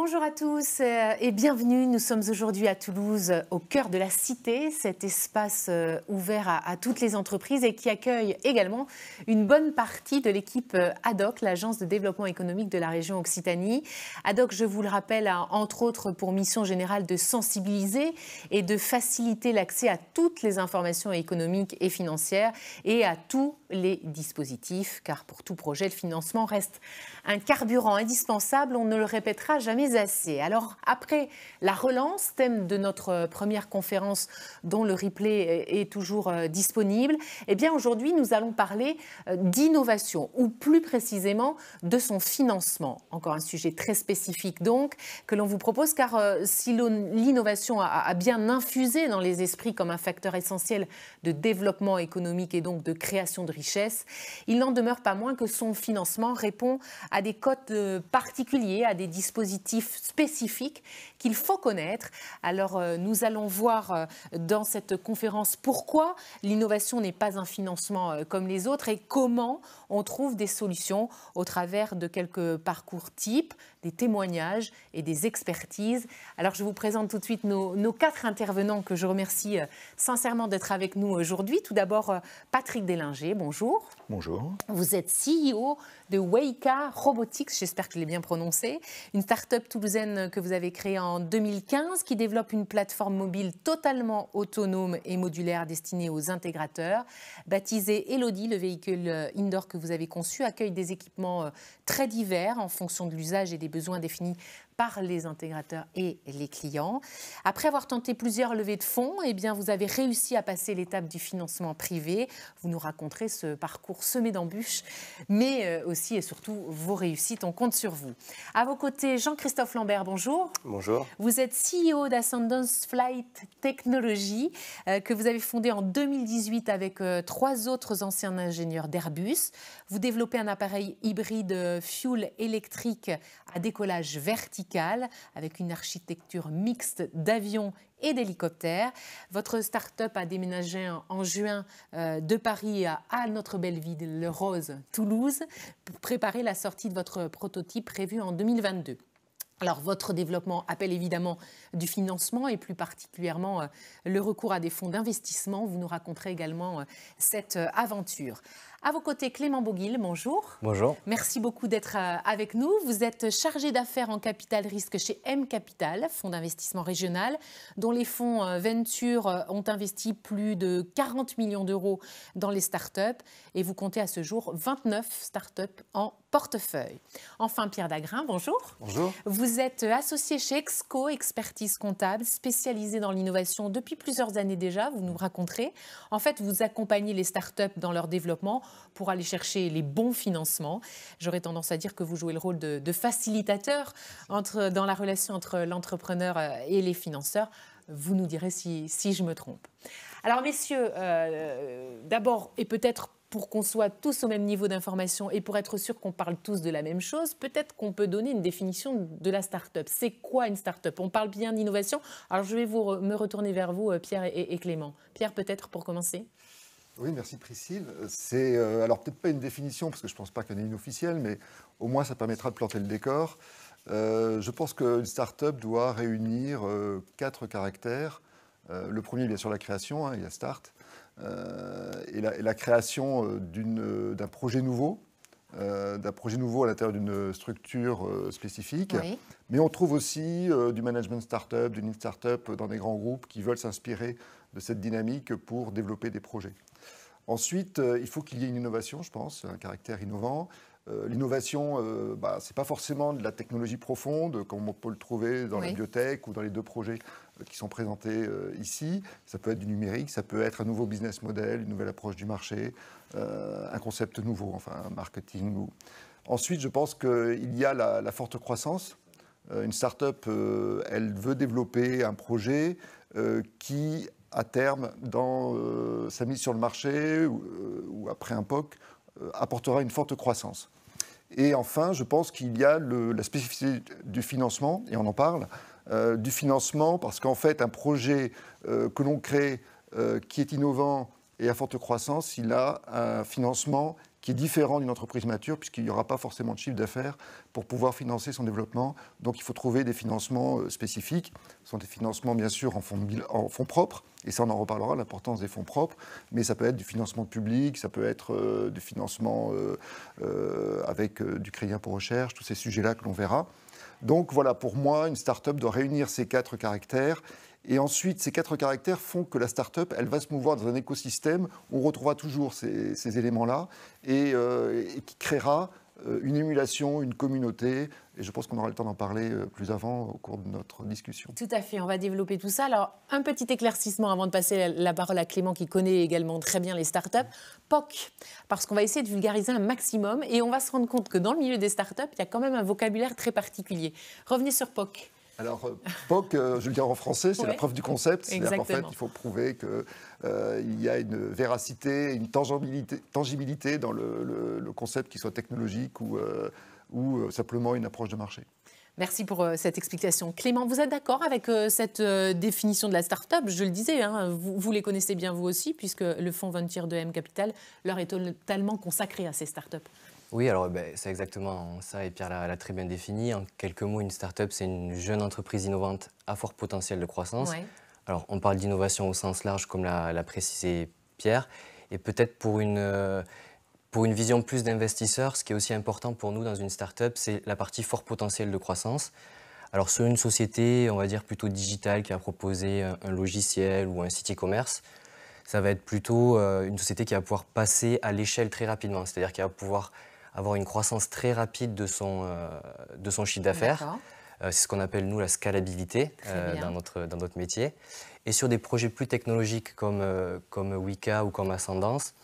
Bonjour à tous et bienvenue. Nous sommes aujourd'hui à Toulouse, au cœur de la Cité, cet espace ouvert à toutes les entreprises et qui accueille également une bonne partie de l'équipe ADOC, l'Agence de développement économique de la région Occitanie. ADOC, je vous le rappelle, a entre autres pour mission générale de sensibiliser et de faciliter l'accès à toutes les informations économiques et financières et à tous les dispositifs, car pour tout projet, le financement reste un carburant indispensable, on ne le répétera jamais assez. Alors, après la relance, thème de notre première conférence dont le replay est toujours disponible, eh bien aujourd'hui, nous allons parler d'innovation, ou plus précisément de son financement. Encore un sujet très spécifique donc, que l'on vous propose, car si l'innovation a bien infusé dans les esprits comme un facteur essentiel de développement économique et donc de création de richesse, il n'en demeure pas moins que son financement répond à des codes particuliers, à des dispositifs spécifiques qu'il faut connaître. Alors nous allons voir dans cette conférence pourquoi l'innovation n'est pas un financement comme les autres et comment on trouve des solutions au travers de quelques parcours types, des témoignages et des expertises. Alors je vous présente tout de suite nos 4 intervenants que je remercie sincèrement d'être avec nous aujourd'hui. Tout d'abord Patrick Délinger, bonjour. Bonjour. Vous êtes CEO de Weika Robotics, j'espère que je l'ai bien prononcé, une start-up toulousaine que vous avez créée en 2015 qui développe une plateforme mobile totalement autonome et modulaire destinée aux intégrateurs. Baptisé Elodie, le véhicule indoor que vous avez conçu accueille des équipements très divers en fonction de l'usage et des besoins définis par les intégrateurs et les clients. Après avoir tenté plusieurs levées de fonds, eh bien, vous avez réussi à passer l'étape du financement privé. Vous nous raconterez ce parcours semé d'embûches, mais aussi et surtout vos réussites. On compte sur vous. À vos côtés, Jean-Christophe Lambert, bonjour. Bonjour. Vous êtes CEO d'Ascendance Flight Technology, que vous avez fondé en 2018 avec 3 autres anciens ingénieurs d'Airbus. Vous développez un appareil hybride fuel électrique à décollage vertical avec une architecture mixte d'avions et d'hélicoptères. Votre start-up a déménagé en juin de Paris à notre belle ville, Le Rose, Toulouse, pour préparer la sortie de votre prototype prévu en 2022. Alors, votre développement appelle évidemment du financement et plus particulièrement le recours à des fonds d'investissement. Vous nous raconterez également cette aventure. À vos côtés, Clément Boguil, bonjour. Bonjour. Merci beaucoup d'être avec nous. Vous êtes chargé d'affaires en capital risque chez M Capital, fonds d'investissement régional, dont les fonds Venture ont investi plus de 40 millions d'euros dans les startups. Et vous comptez à ce jour 29 startups en portefeuille. Enfin, Pierre Dagrin, bonjour. Bonjour. Vous êtes associé chez Exco, expertise comptable, spécialisé dans l'innovation depuis plusieurs années déjà, vous nous raconterez. En fait, vous accompagnez les startups dans leur développement pour aller chercher les bons financements. J'aurais tendance à dire que vous jouez le rôle de facilitateur dans la relation entre l'entrepreneur et les financeurs. Vous nous direz si je me trompe. Alors messieurs, d'abord et peut-être pour qu'on soit tous au même niveau d'information et pour être sûr qu'on parle tous de la même chose, peut-être qu'on peut donner une définition de la start-up. C'est quoi une start-up? On parle bien d'innovation. Alors je vais me retourner vers vous, Pierre et Clément. Pierre, peut-être pour commencer. Oui, merci Priscille. C'est alors peut-être pas une définition, parce que je ne pense pas qu'il y en ait une officielle, mais au moins ça permettra de planter le décor. Je pense qu'une start-up doit réunir 4 caractères. Le premier, bien sûr, la création, il y a start. Et la création d'un projet nouveau, à l'intérieur d'une structure spécifique. Oui. Mais on trouve aussi du management start-up, d'une start-up dans des grands groupes qui veulent s'inspirer de cette dynamique pour développer des projets. Ensuite, il faut qu'il y ait une innovation, je pense, un caractère innovant. L'innovation, ce n'est pas forcément de la technologie profonde, comme on peut le trouver dans la biotech ou dans les 2 projets qui sont présentés ici. Ça peut être du numérique, ça peut être un nouveau business model, une nouvelle approche du marché, un concept nouveau, enfin un marketing. Ensuite, je pense qu'il y a la forte croissance. Une start-up, elle veut développer un projet qui, à terme, dans sa mise sur le marché ou après un POC, apportera une forte croissance. Et enfin, je pense qu'il y a la spécificité du financement, et on en parle, du financement, parce qu'en fait, un projet que l'on crée qui est innovant et à forte croissance, il a un financement qui est différent d'une entreprise mature, puisqu'il n'y aura pas forcément de chiffre d'affaires pour pouvoir financer son développement. Donc il faut trouver des financements spécifiques. Ce sont des financements, bien sûr, en fonds propres, et ça, on en reparlera, l'importance des fonds propres, mais ça peut être du financement public, ça peut être du financement avec du crédit impôt recherche, tous ces sujets-là que l'on verra. Donc voilà, pour moi, une start-up doit réunir ces 4 caractères. Et ensuite, ces 4 caractères font que la start-up, elle va se mouvoir dans un écosystème où on retrouvera toujours ces éléments-là et qui créera une émulation, une communauté. Et je pense qu'on aura le temps d'en parler plus avant au cours de notre discussion. Tout à fait, on va développer tout ça. Alors, un petit éclaircissement avant de passer la parole à Clément qui connaît également très bien les startups. POC, parce qu'on va essayer de vulgariser un maximum et on va se rendre compte que dans le milieu des startups, il y a quand même un vocabulaire très particulier. Revenez sur POC. Alors, POC, je vais le dire en français, c'est la preuve du concept. C'est-à-dire qu'en fait, il faut prouver qu'il y a une véracité, une tangibilité dans le concept, qui soit technologique ou simplement une approche de marché. Merci pour cette explication. Clément, vous êtes d'accord avec cette définition de la start-up? Je le disais, hein, vous les connaissez bien vous aussi, puisque le fonds Venture de M Capital leur est totalement consacré à ces start-up. Oui, alors c'est exactement ça, et Pierre l'a très bien défini. En quelques mots, une start-up, c'est une jeune entreprise innovante à fort potentiel de croissance. Ouais. Alors, on parle d'innovation au sens large, comme l'a précisé Pierre, et peut-être pour une vision plus d'investisseurs, ce qui est aussi important pour nous dans une start-up, c'est la partie fort potentiel de croissance. Alors, sur une société, on va dire plutôt digitale, qui a proposé un logiciel ou un site e-commerce, ça va être plutôt une société qui va pouvoir passer à l'échelle très rapidement, c'est-à-dire qui va pouvoir avoir une croissance très rapide de son chiffre d'affaires. C'est ce qu'on appelle, nous, la scalabilité dans notre métier. Et sur des projets plus technologiques comme Wika ou comme Ascendance,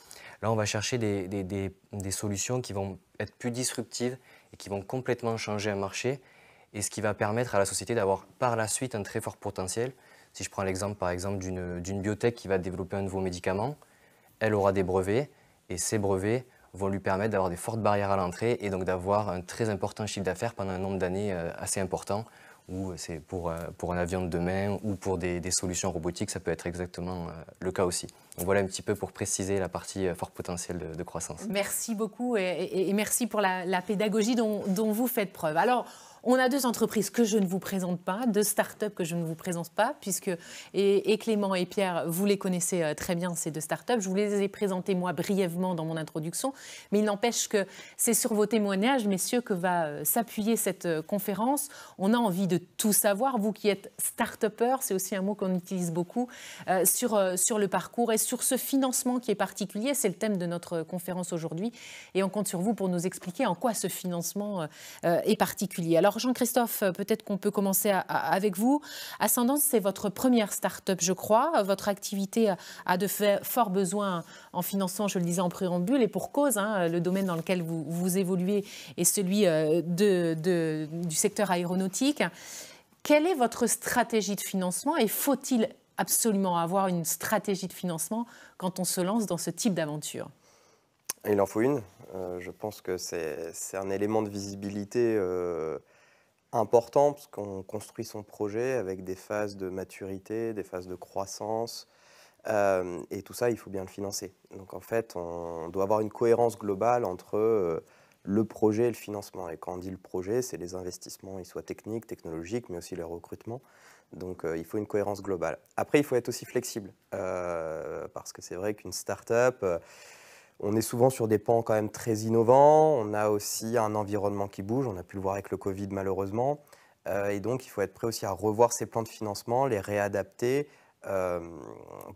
là, on va chercher des solutions qui vont être plus disruptives et qui vont complètement changer un marché, et ce qui va permettre à la société d'avoir par la suite un très fort potentiel. Si je prends l'exemple, par exemple, d'une biotech qui va développer un nouveau médicament, elle aura des brevets, et ces brevets vont lui permettre d'avoir des fortes barrières à l'entrée et donc d'avoir un très important chiffre d'affaires pendant un nombre d'années assez important, ou c'est pour un avion de demain ou pour des solutions robotiques, ça peut être exactement le cas aussi. Donc voilà un petit peu pour préciser la partie fort potentiel de croissance. Merci beaucoup et merci pour la pédagogie dont vous faites preuve. Alors, on a 2 entreprises que je ne vous présente pas, 2 startups que je ne vous présente pas, puisque et Clément et Pierre, vous les connaissez très bien, ces 2 startups. Je vous les ai présentées, moi, brièvement dans mon introduction, mais il n'empêche que c'est sur vos témoignages, messieurs, que va s'appuyer cette conférence. On a envie de tout savoir. Vous qui êtes start-upper, c'est aussi un mot qu'on utilise beaucoup, sur le parcours et sur ce financement qui est particulier. C'est le thème de notre conférence aujourd'hui. Et on compte sur vous pour nous expliquer en quoi ce financement est particulier. Alors, Jean-Christophe, peut-être qu'on peut commencer avec vous. Ascendance, c'est votre première start-up, je crois. Votre activité a de forts besoins en financement, je le disais en préambule, et pour cause. Hein, le domaine dans lequel vous évoluez est celui du secteur aéronautique. Quelle est votre stratégie de financement et faut-il absolument avoir une stratégie de financement quand on se lance dans ce type d'aventure? Il en faut une. Je pense que c'est un élément de visibilité important, parce qu'on construit son projet avec des phases de maturité, des phases de croissance, et tout ça, il faut bien le financer. Donc en fait, on doit avoir une cohérence globale entre le projet et le financement. Et quand on dit le projet, c'est les investissements, ils soient techniques, technologiques, mais aussi les recrutements. Donc il faut une cohérence globale. Après, il faut être aussi flexible, parce que c'est vrai qu'une start-up, on est souvent sur des pans quand même très innovants. On a aussi un environnement qui bouge. On a pu le voir avec le Covid, malheureusement. Et donc, il faut être prêt aussi à revoir ses plans de financement, les réadapter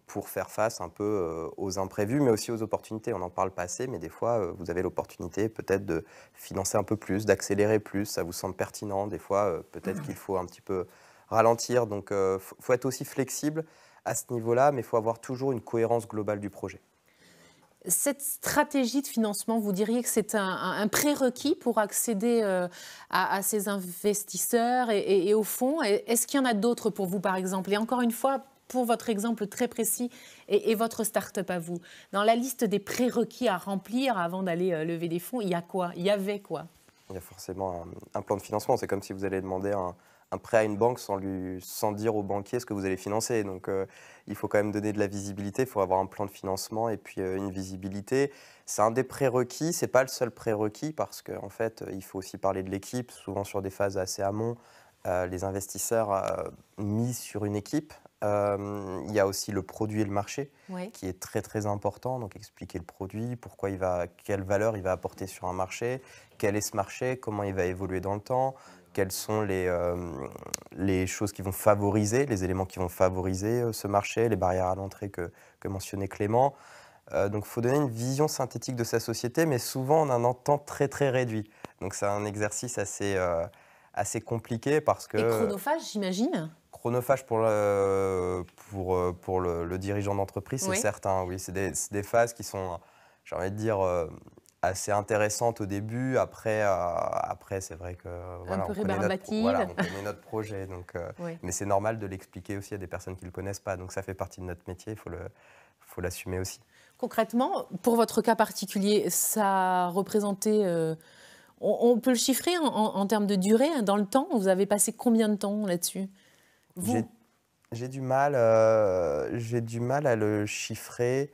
pour faire face un peu aux imprévus, mais aussi aux opportunités. On n'en parle pas assez, mais des fois, vous avez l'opportunité peut-être de financer un peu plus, d'accélérer plus. Ça vous semble pertinent. Des fois, peut-être qu'il faut un petit peu ralentir. Donc, faut être aussi flexible à ce niveau-là, mais il faut avoir toujours une cohérence globale du projet. Cette stratégie de financement, vous diriez que c'est un prérequis pour accéder à ces investisseurs et au fonds. Est-ce qu'il y en a d'autres pour vous, par exemple? Et encore une fois, pour votre exemple très précis et votre start-up à vous, dans la liste des prérequis à remplir avant d'aller lever des fonds, il y a quoi? Il y avait quoi? Il y a forcément un plan de financement. C'est comme si vous allez demander un un prêt à une banque sans dire au banquier ce que vous allez financer. Donc, il faut quand même donner de la visibilité, il faut avoir un plan de financement et puis une visibilité. C'est un des prérequis, ce n'est pas le seul prérequis parce qu'en fait, il faut aussi parler de l'équipe. Souvent sur des phases assez amont, les investisseurs misent sur une équipe. Il y a aussi le produit et le marché qui est très très important. Donc expliquer le produit, quelle valeur il va apporter sur un marché, quel est ce marché, comment il va évoluer dans le temps, quelles sont les choses qui vont favoriser, les éléments qui vont favoriser ce marché, les barrières à l'entrée que mentionnait Clément. Donc il faut donner une vision synthétique de sa société, mais souvent en un temps très très réduit. Donc c'est un exercice assez compliqué parce que... Et chronophage, j'imagine. Chronophage pour le dirigeant d'entreprise, c'est certain. Oui, c'est des phases qui sont, j'ai envie de dire, assez intéressantes au début. Après c'est vrai que voilà, on connaît notre projet. Donc, mais c'est normal de l'expliquer aussi à des personnes qui ne le connaissent pas. Donc ça fait partie de notre métier, il faut l'assumer aussi. Concrètement, pour votre cas particulier, ça représentait... on peut le chiffrer en termes de durée, dans le temps. Vous avez passé combien de temps là-dessus ? J'ai du mal à le chiffrer.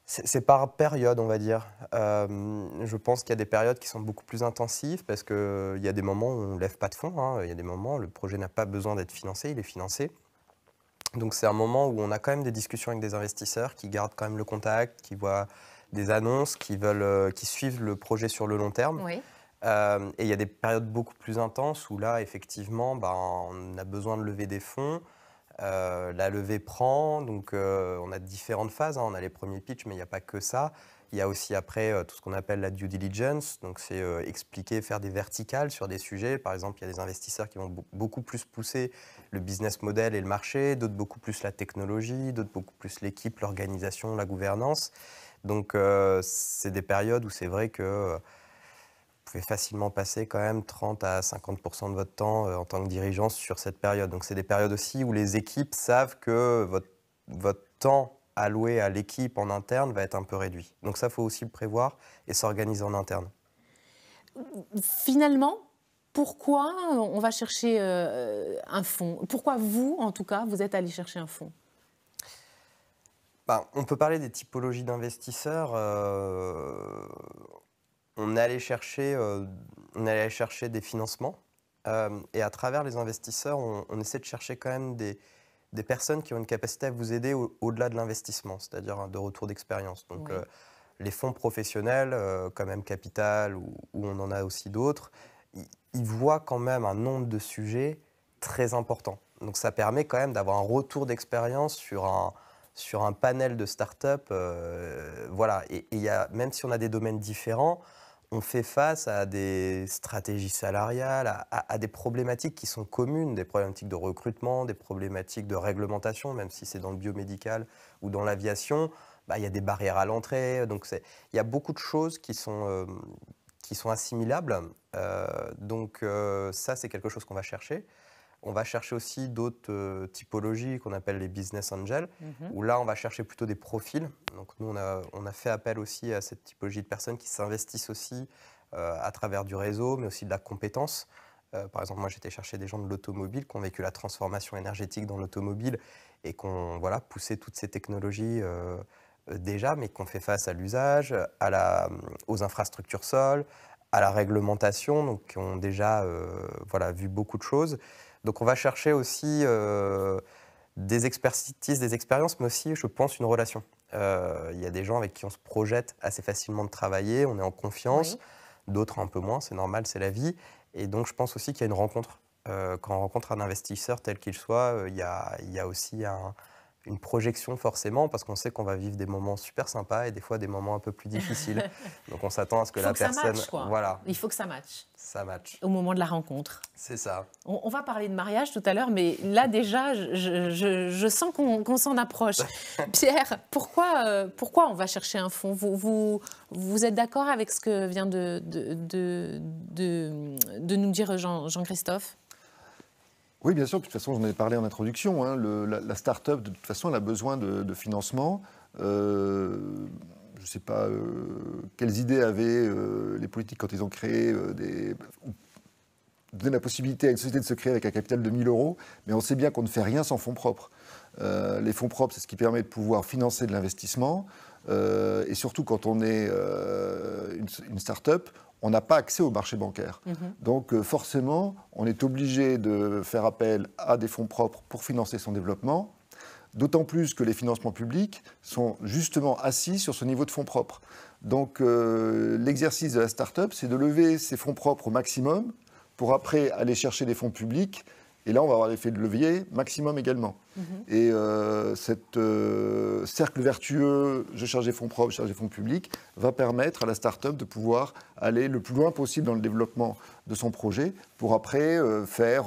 C'est par période, on va dire. Je pense qu'il y a des périodes qui sont beaucoup plus intensives parce qu'il y a des moments où on ne lève pas de fonds. Il y a des moments où le projet n'a pas besoin d'être financé, il est financé. Donc c'est un moment où on a quand même des discussions avec des investisseurs qui gardent quand même le contact, qui voient des annonces, qui suivent le projet sur le long terme. Oui. Et il y a des périodes beaucoup plus intenses où là, effectivement, on a besoin de lever des fonds. La levée prend, donc on a différentes phases. On a les premiers pitchs, mais il n'y a pas que ça. Il y a aussi après tout ce qu'on appelle la due diligence. Donc c'est expliquer, faire des verticales sur des sujets. Par exemple, il y a des investisseurs qui vont beaucoup plus pousser le business model et le marché, d'autres beaucoup plus la technologie, d'autres beaucoup plus l'équipe, l'organisation, la gouvernance. Donc c'est des périodes où c'est vrai que vous pouvez facilement passer quand même 30 à 50% de votre temps en tant que dirigeant sur cette période. Donc c'est des périodes aussi où les équipes savent que votre temps alloué à l'équipe en interne va être un peu réduit. Donc ça, il faut aussi le prévoir et s'organiser en interne. Finalement, pourquoi on va chercher un fonds ? Pourquoi vous, en tout cas, vous êtes allé chercher un fonds ? On peut parler des typologies d'investisseurs. On est allé chercher des financements et à travers les investisseurs, on essaie de chercher quand même des personnes qui ont une capacité à vous aider au-delà de l'investissement, c'est-à-dire de retour d'expérience. Donc les fonds professionnels comme M Capital ou on en a aussi d'autres, ils voient quand même un nombre de sujets très important. Donc ça permet quand même d'avoir un retour d'expérience sur un panel de startups. Voilà. Et même si on a des domaines différents, on fait face à des stratégies salariales, à des problématiques qui sont communes, des problématiques de recrutement, des problématiques de réglementation, même si c'est dans le biomédical ou dans l'aviation, il y a des barrières à l'entrée. Donc il y a beaucoup de choses qui sont assimilables. Donc ça, c'est quelque chose qu'on va chercher. On va chercher aussi d'autres typologies qu'on appelle les business angels, où là, on va chercher plutôt des profils. Donc nous, on a fait appel aussi à cette typologie de personnes qui s'investissent aussi à travers du réseau, mais aussi de la compétence. Par exemple, moi, j'étais chercher des gens de l'automobile qui ont vécu la transformation énergétique dans l'automobile et qui ont poussé toutes ces technologies déjà, mais qui ont fait face à l'usage, aux infrastructures sol, à la réglementation, donc qui ont déjà vu beaucoup de choses. Donc on va chercher aussi des expertises, des expériences, mais aussi, je pense, une relation. Il y a des gens avec qui on se projette assez facilement de travailler, on est en confiance, d'autres un peu moins, c'est normal, c'est la vie. Et donc je pense aussi qu'il y a une rencontre. Quand on rencontre un investisseur tel qu'il soit, il y a aussi une projection forcément, parce qu'on sait qu'on va vivre des moments super sympas et des fois des moments un peu plus difficiles. Donc on s'attend à ce que la personne... Ça match, quoi. Voilà. Il faut que ça matche. Ça match. Au moment de la rencontre. C'est ça. On va parler de mariage tout à l'heure, mais là déjà, je sens qu'on s'en approche. Pierre, pourquoi on va chercher un fonds ? Vous êtes d'accord avec ce que vient de nous dire Jean-Christophe ? Oui, bien sûr. De toute façon, j'en ai parlé en introduction. La start-up, de toute façon, elle a besoin de financement. Je ne sais pas quelles idées avaient les politiques quand ils ont créé donner la possibilité à une société de se créer avec un capital de 1 000 €, mais on sait bien qu'on ne fait rien sans fonds propres. Les fonds propres, c'est ce qui permet de pouvoir financer de l'investissement. Et surtout, quand on est une start-up, on n'a pas accès au marché bancaire. Donc forcément, on est obligé de faire appel à des fonds propres pour financer son développement, d'autant plus que les financements publics sont justement assis sur ce niveau de fonds propres. Donc l'exercice de la start-up, c'est de lever ses fonds propres au maximum pour après aller chercher des fonds publics. Et là, on va avoir l'effet de levier maximum également. Et cet cercle vertueux, je cherche des fonds propres, je cherche des fonds publics, va permettre à la start-up de pouvoir aller le plus loin possible dans le développement de son projet pour après faire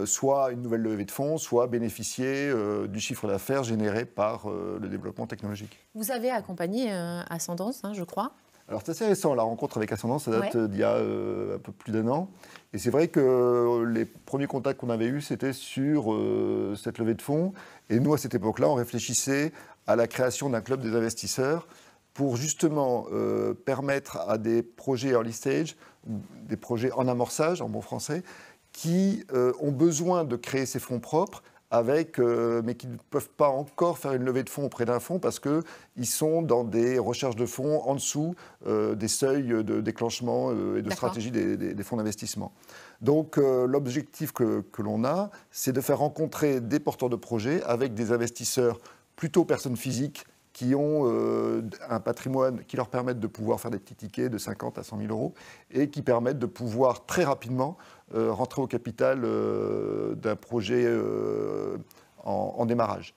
soit une nouvelle levée de fonds, soit bénéficier du chiffre d'affaires généré par le développement technologique. Vous avez accompagné Ascendance, je crois. Alors c'est assez récent, la rencontre avec Ascendance, ça date d'il y a un peu plus d'1 an. Et c'est vrai que les premiers contacts qu'on avait eus, c'était sur cette levée de fonds. Et nous, à cette époque-là, on réfléchissait à la création d'un club des investisseurs pour justement permettre à des projets early stage, des projets en amorçage, en bon français, qui ont besoin de créer ces fonds propres, mais qui ne peuvent pas encore faire une levée de fonds auprès d'un fonds parce qu'ils sont dans des recherches de fonds en dessous des seuils de déclenchement et de stratégie des fonds d'investissement. Donc l'objectif que l'on a, c'est de faire rencontrer des porteurs de projets avec des investisseurs plutôt personnes physiques qui ont un patrimoine qui leur permettent de pouvoir faire des petits tickets de 50 à 100 000 € et qui permettent de pouvoir très rapidement rentrer au capital d'un projet en démarrage.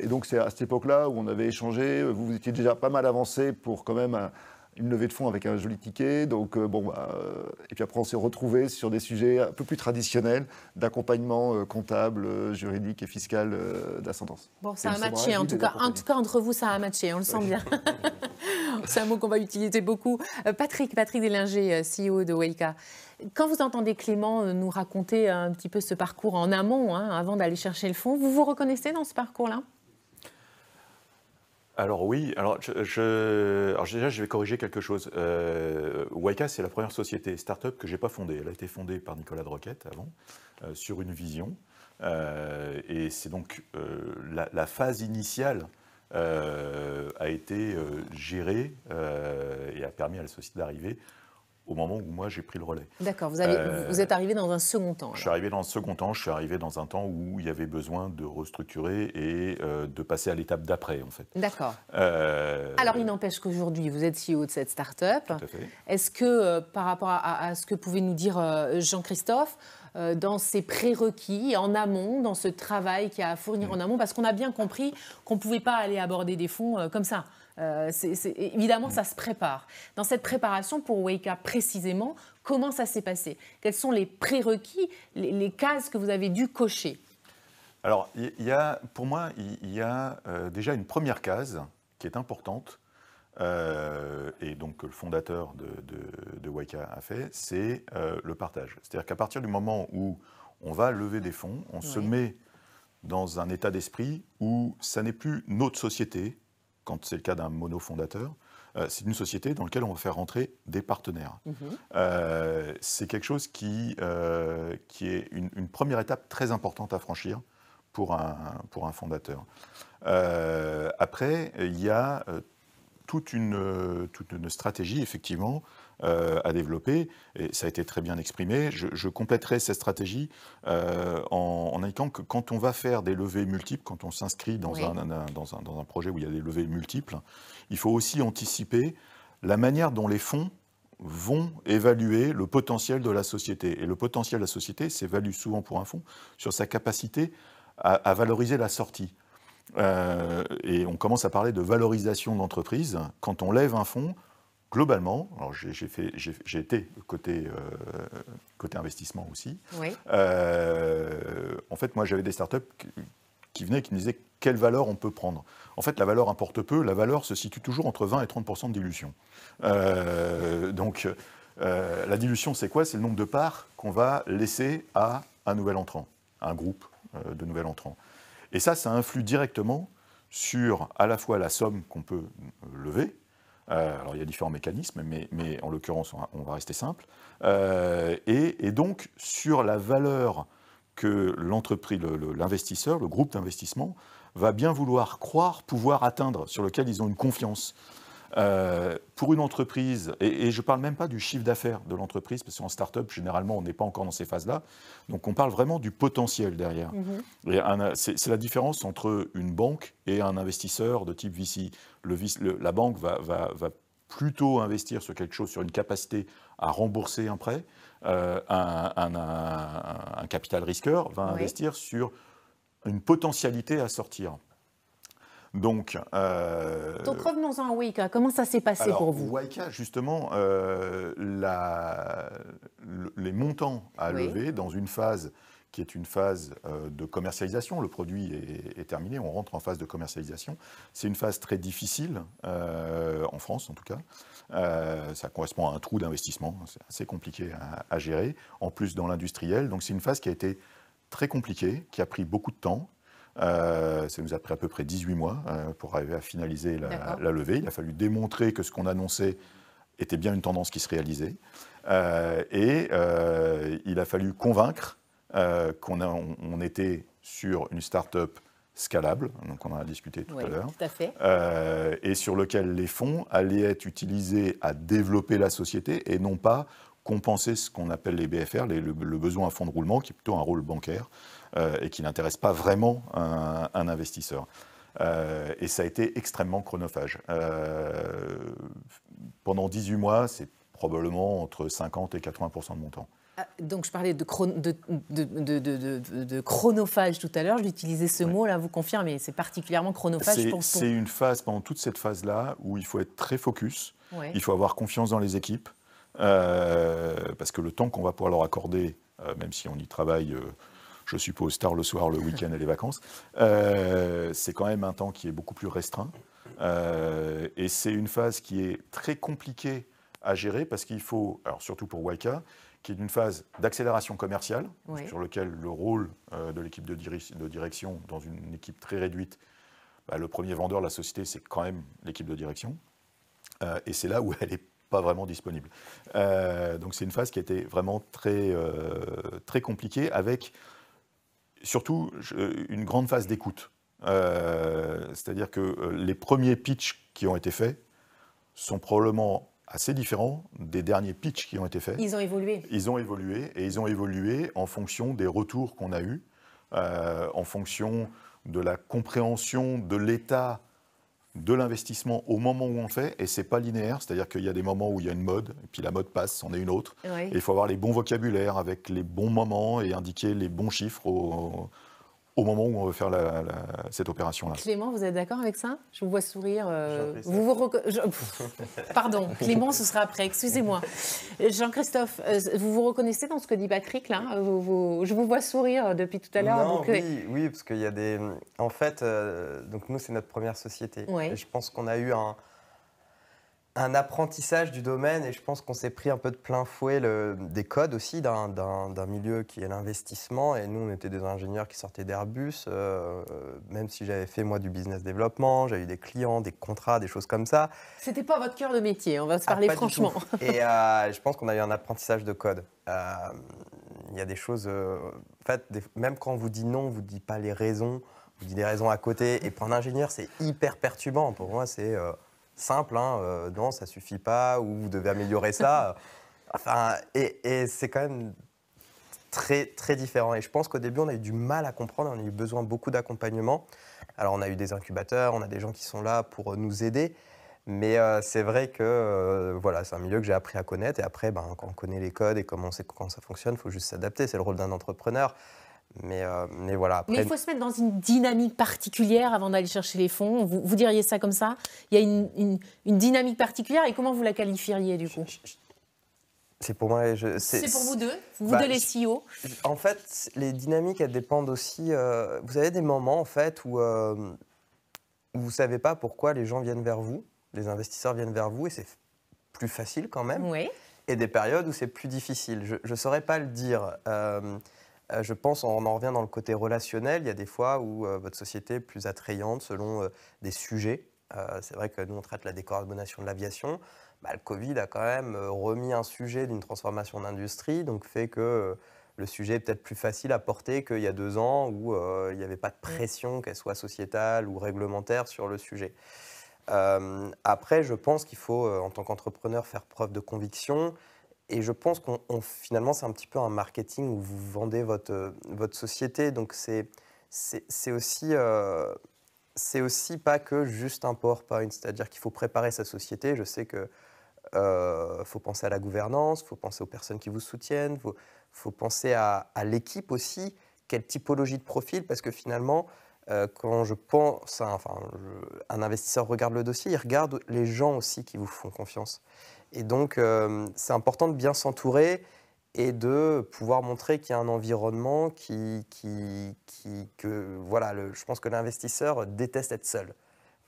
Et donc c'est à cette époque-là où on avait échangé, vous étiez déjà pas mal avancé pour quand même une levée de fonds avec un joli ticket. Donc, et puis après, on s'est retrouvés sur des sujets un peu plus traditionnels d'accompagnement comptable, juridique et fiscal d'Ascendance. Bon, ça a matché, en tout cas, entre vous, ça a matché, on le sent bien. C'est un mot qu'on va utiliser beaucoup. Patrick Deslinger, CEO de Wayka. Quand vous entendez Clément nous raconter un petit peu ce parcours en amont, avant d'aller chercher le fonds, vous vous reconnaissez dans ce parcours-là ? Alors oui, alors déjà je vais corriger quelque chose. Wayka, c'est la première société start-up que je n'ai pas fondée. Elle a été fondée par Nicolas Droquette avant, sur une vision. Et c'est donc la phase initiale a été gérée et a permis à la société d'arriver au moment où moi j'ai pris le relais. D'accord, vous êtes arrivé dans un second temps. Je suis arrivé dans un second temps, je suis arrivé dans un temps où il y avait besoin de restructurer et de passer à l'étape d'après, en fait. D'accord. Alors, il n'empêche qu'aujourd'hui, vous êtes CEO de cette start-up. Tout à fait. Est-ce que, par rapport à ce que pouvait nous dire Jean-Christophe, dans ces prérequis en amont, dans ce travail qu'il y a à fournir en amont, parce qu'on a bien compris qu'on ne pouvait pas aller aborder des fonds comme ça. Évidemment, ça se prépare. Dans cette préparation pour Wayka précisément, comment ça s'est passé? Quels sont les prérequis, les cases que vous avez dû cocher? Alors, pour moi, il y a déjà une première case qui est importante, et donc que le fondateur de Wayka a fait, c'est le partage. C'est-à-dire qu'à partir du moment où on va lever des fonds, on se met dans un état d'esprit où ça n'est plus notre société, quand c'est le cas d'un monofondateur, c'est une société dans laquelle on va faire rentrer des partenaires. C'est quelque chose qui est une première étape très importante à franchir pour un fondateur. Après, il y a toute une stratégie, effectivement, à développer, et ça a été très bien exprimé. Je compléterai cette stratégie en indiquant que quand on va faire des levées multiples, quand on s'inscrit dans un projet où il y a des levées multiples, il faut aussi anticiper la manière dont les fonds vont évaluer le potentiel de la société. Et le potentiel de la société s'évalue souvent pour un fonds sur sa capacité à valoriser la sortie. Et on commence à parler de valorisation d'entreprise. Quand on lève un fonds, globalement, alors j'ai été côté investissement aussi. Oui. En fait, moi, j'avais des startups qui venaient et qui me disaient quelle valeur on peut prendre. En fait, la valeur importe peu. La valeur se situe toujours entre 20 et 30% de dilution. Donc, la dilution, c'est quoi? C'est le nombre de parts qu'on va laisser à un nouvel entrant, à un groupe de nouvel entrant. Et ça influe directement sur à la fois la somme qu'on peut lever, Alors il y a différents mécanismes, mais en l'occurrence, on va rester simple. Et donc, sur la valeur que l'entreprise, l'investisseur, le groupe d'investissement, va bien vouloir croire pouvoir atteindre, sur lequel ils ont une confiance. Pour une entreprise, et je ne parle même pas du chiffre d'affaires de l'entreprise, parce qu'en start-up, généralement, on n'est pas encore dans ces phases-là. Donc, on parle vraiment du potentiel derrière. C'est la différence entre une banque et un investisseur de type VC. La banque va plutôt investir sur quelque chose, sur une capacité à rembourser un prêt. Un capital risqueur va investir sur une potentialité à sortir. Donc revenons-en à Wayca. Comment ça s'est passé pour vous? Wayca, justement, les montants à lever dans une phase qui est une phase de commercialisation. Le produit est terminé, on rentre en phase de commercialisation. C'est une phase très difficile, en France en tout cas. Ça correspond à un trou d'investissement, c'est assez compliqué à gérer, en plus dans l'industriel. Donc c'est une phase qui a été très compliquée, qui a pris beaucoup de temps. Ça nous a pris à peu près 18 mois pour arriver à finaliser la levée. Il a fallu démontrer que ce qu'on annonçait était bien une tendance qui se réalisait. Et il a fallu convaincre qu'on était sur une start-up scalable, donc on en a discuté tout à l'heure, tout à fait. Et sur lequel les fonds allaient être utilisés à développer la société et non pas compenser ce qu'on appelle les BFR, le besoin à fonds de roulement, qui est plutôt un rôle bancaire et qui n'intéresse pas vraiment un investisseur. Et ça a été extrêmement chronophage. Pendant 18 mois, c'est probablement entre 50 et 80% de mon temps. Donc je parlais de chronophage tout à l'heure, j'utilisais ce mot, là vous confirmez, c'est particulièrement chronophage pour C'est une phase, pendant toute cette phase-là, où il faut être très focus, il faut avoir confiance dans les équipes, parce que le temps qu'on va pouvoir leur accorder, même si on y travaille, je suppose, tard le soir, le week-end et les vacances, c'est quand même un temps qui est beaucoup plus restreint. Et c'est une phase qui est très compliquée à gérer, parce qu'il faut, alors surtout pour Wayca, qui est une phase d'accélération commerciale, sur lequel le rôle de l'équipe de direction, dans une équipe très réduite, le premier vendeur de la société, c'est quand même l'équipe de direction. Et c'est là où elle n'est pas vraiment disponible. Donc c'est une phase qui a été vraiment très, très compliquée, avec surtout une grande phase d'écoute. C'est-à-dire que les premiers pitchs qui ont été faits sont probablement assez différents des derniers pitchs qui ont été faits. Ils ont évolué. Ils ont évolué, et ils ont évolué en fonction des retours qu'on a eus, en fonction de la compréhension de l'état de l'investissement au moment où on le fait, et c'est pas linéaire, c'est-à-dire qu'il y a des moments où il y a une mode, et puis la mode passe, c'en est une autre, et il faut avoir les bons vocabulaires avec les bons moments et indiquer les bons chiffres au moment où on veut faire cette opération-là. Clément, vous êtes d'accord avec ça? Je vous vois sourire. Pardon, Clément, ce sera après, excusez-moi. Jean-Christophe, vous vous reconnaissez dans ce que dit Patrick, là? Je vous vois sourire depuis tout à l'heure. Non, oui, parce qu'il y a des... En fait, donc nous, c'est notre première société. Et je pense qu'on a eu un apprentissage du domaine, et je pense qu'on s'est pris un peu de plein fouet des codes aussi d'un milieu qui est l'investissement. Et nous, on était des ingénieurs qui sortaient d'Airbus, même si j'avais fait moi du business développement, j'avais eu des clients, des contrats, des choses comme ça. C'était pas votre cœur de métier, on va se parler franchement. Et je pense qu'on a eu un apprentissage de code. Il y a des choses, en fait, même quand on vous dit non, on vous dit pas les raisons, on vous dit des raisons à côté. Et pour un ingénieur, c'est hyper perturbant. Pour moi, c'est simple, non, ça suffit pas, ou vous devez améliorer ça. Enfin, et c'est quand même très, très différent. Et je pense qu'au début, on a eu du mal à comprendre, on a eu besoin beaucoup d'accompagnement. Alors, on a eu des incubateurs, on a des gens qui sont là pour nous aider. Mais c'est vrai que voilà, c'est un milieu que j'ai appris à connaître. Et après, quand on connaît les codes et comment ça fonctionne, il faut juste s'adapter. C'est le rôle d'un entrepreneur. Mais voilà. Après... Mais il faut se mettre dans une dynamique particulière avant d'aller chercher les fonds. Vous diriez ça comme ça? Il y a une dynamique particulière, et comment vous la qualifieriez du coup? C'est pour moi. C'est pour vous deux, deux les CEO. En fait, les dynamiques, elles dépendent aussi. Vous avez des moments en fait où vous ne savez pas pourquoi les gens viennent vers vous, les investisseurs viennent vers vous, et c'est plus facile quand même. Oui. Et des périodes où c'est plus difficile. Je ne saurais pas le dire. Je pense, on en revient dans le côté relationnel. Il y a des fois où votre société est plus attrayante selon des sujets C'est vrai que nous, on traite la décarbonation de l'aviation. Le Covid a quand même remis un sujet d'une transformation d'industrie, donc fait que le sujet est peut-être plus facile à porter qu'il y a 2 ans où il n'y avait pas de pression, qu'elle soit sociétale ou réglementaire, sur le sujet. Après, je pense qu'il faut, en tant qu'entrepreneur, faire preuve de conviction. Et je pense qu'on finalement, c'est un petit peu un marketing où vous vendez votre société. Donc, c'est aussi pas que juste un PowerPoint. C'est-à-dire qu'il faut préparer sa société. Je sais que faut penser à la gouvernance, il faut penser aux personnes qui vous soutiennent, faut penser à l'équipe aussi, quelle typologie de profil, parce que finalement, quand je pense, un investisseur regarde le dossier, il regarde les gens aussi qui vous font confiance. Et donc, c'est important de bien s'entourer et de pouvoir montrer qu'il y a un environnement je pense que l'investisseur déteste être seul.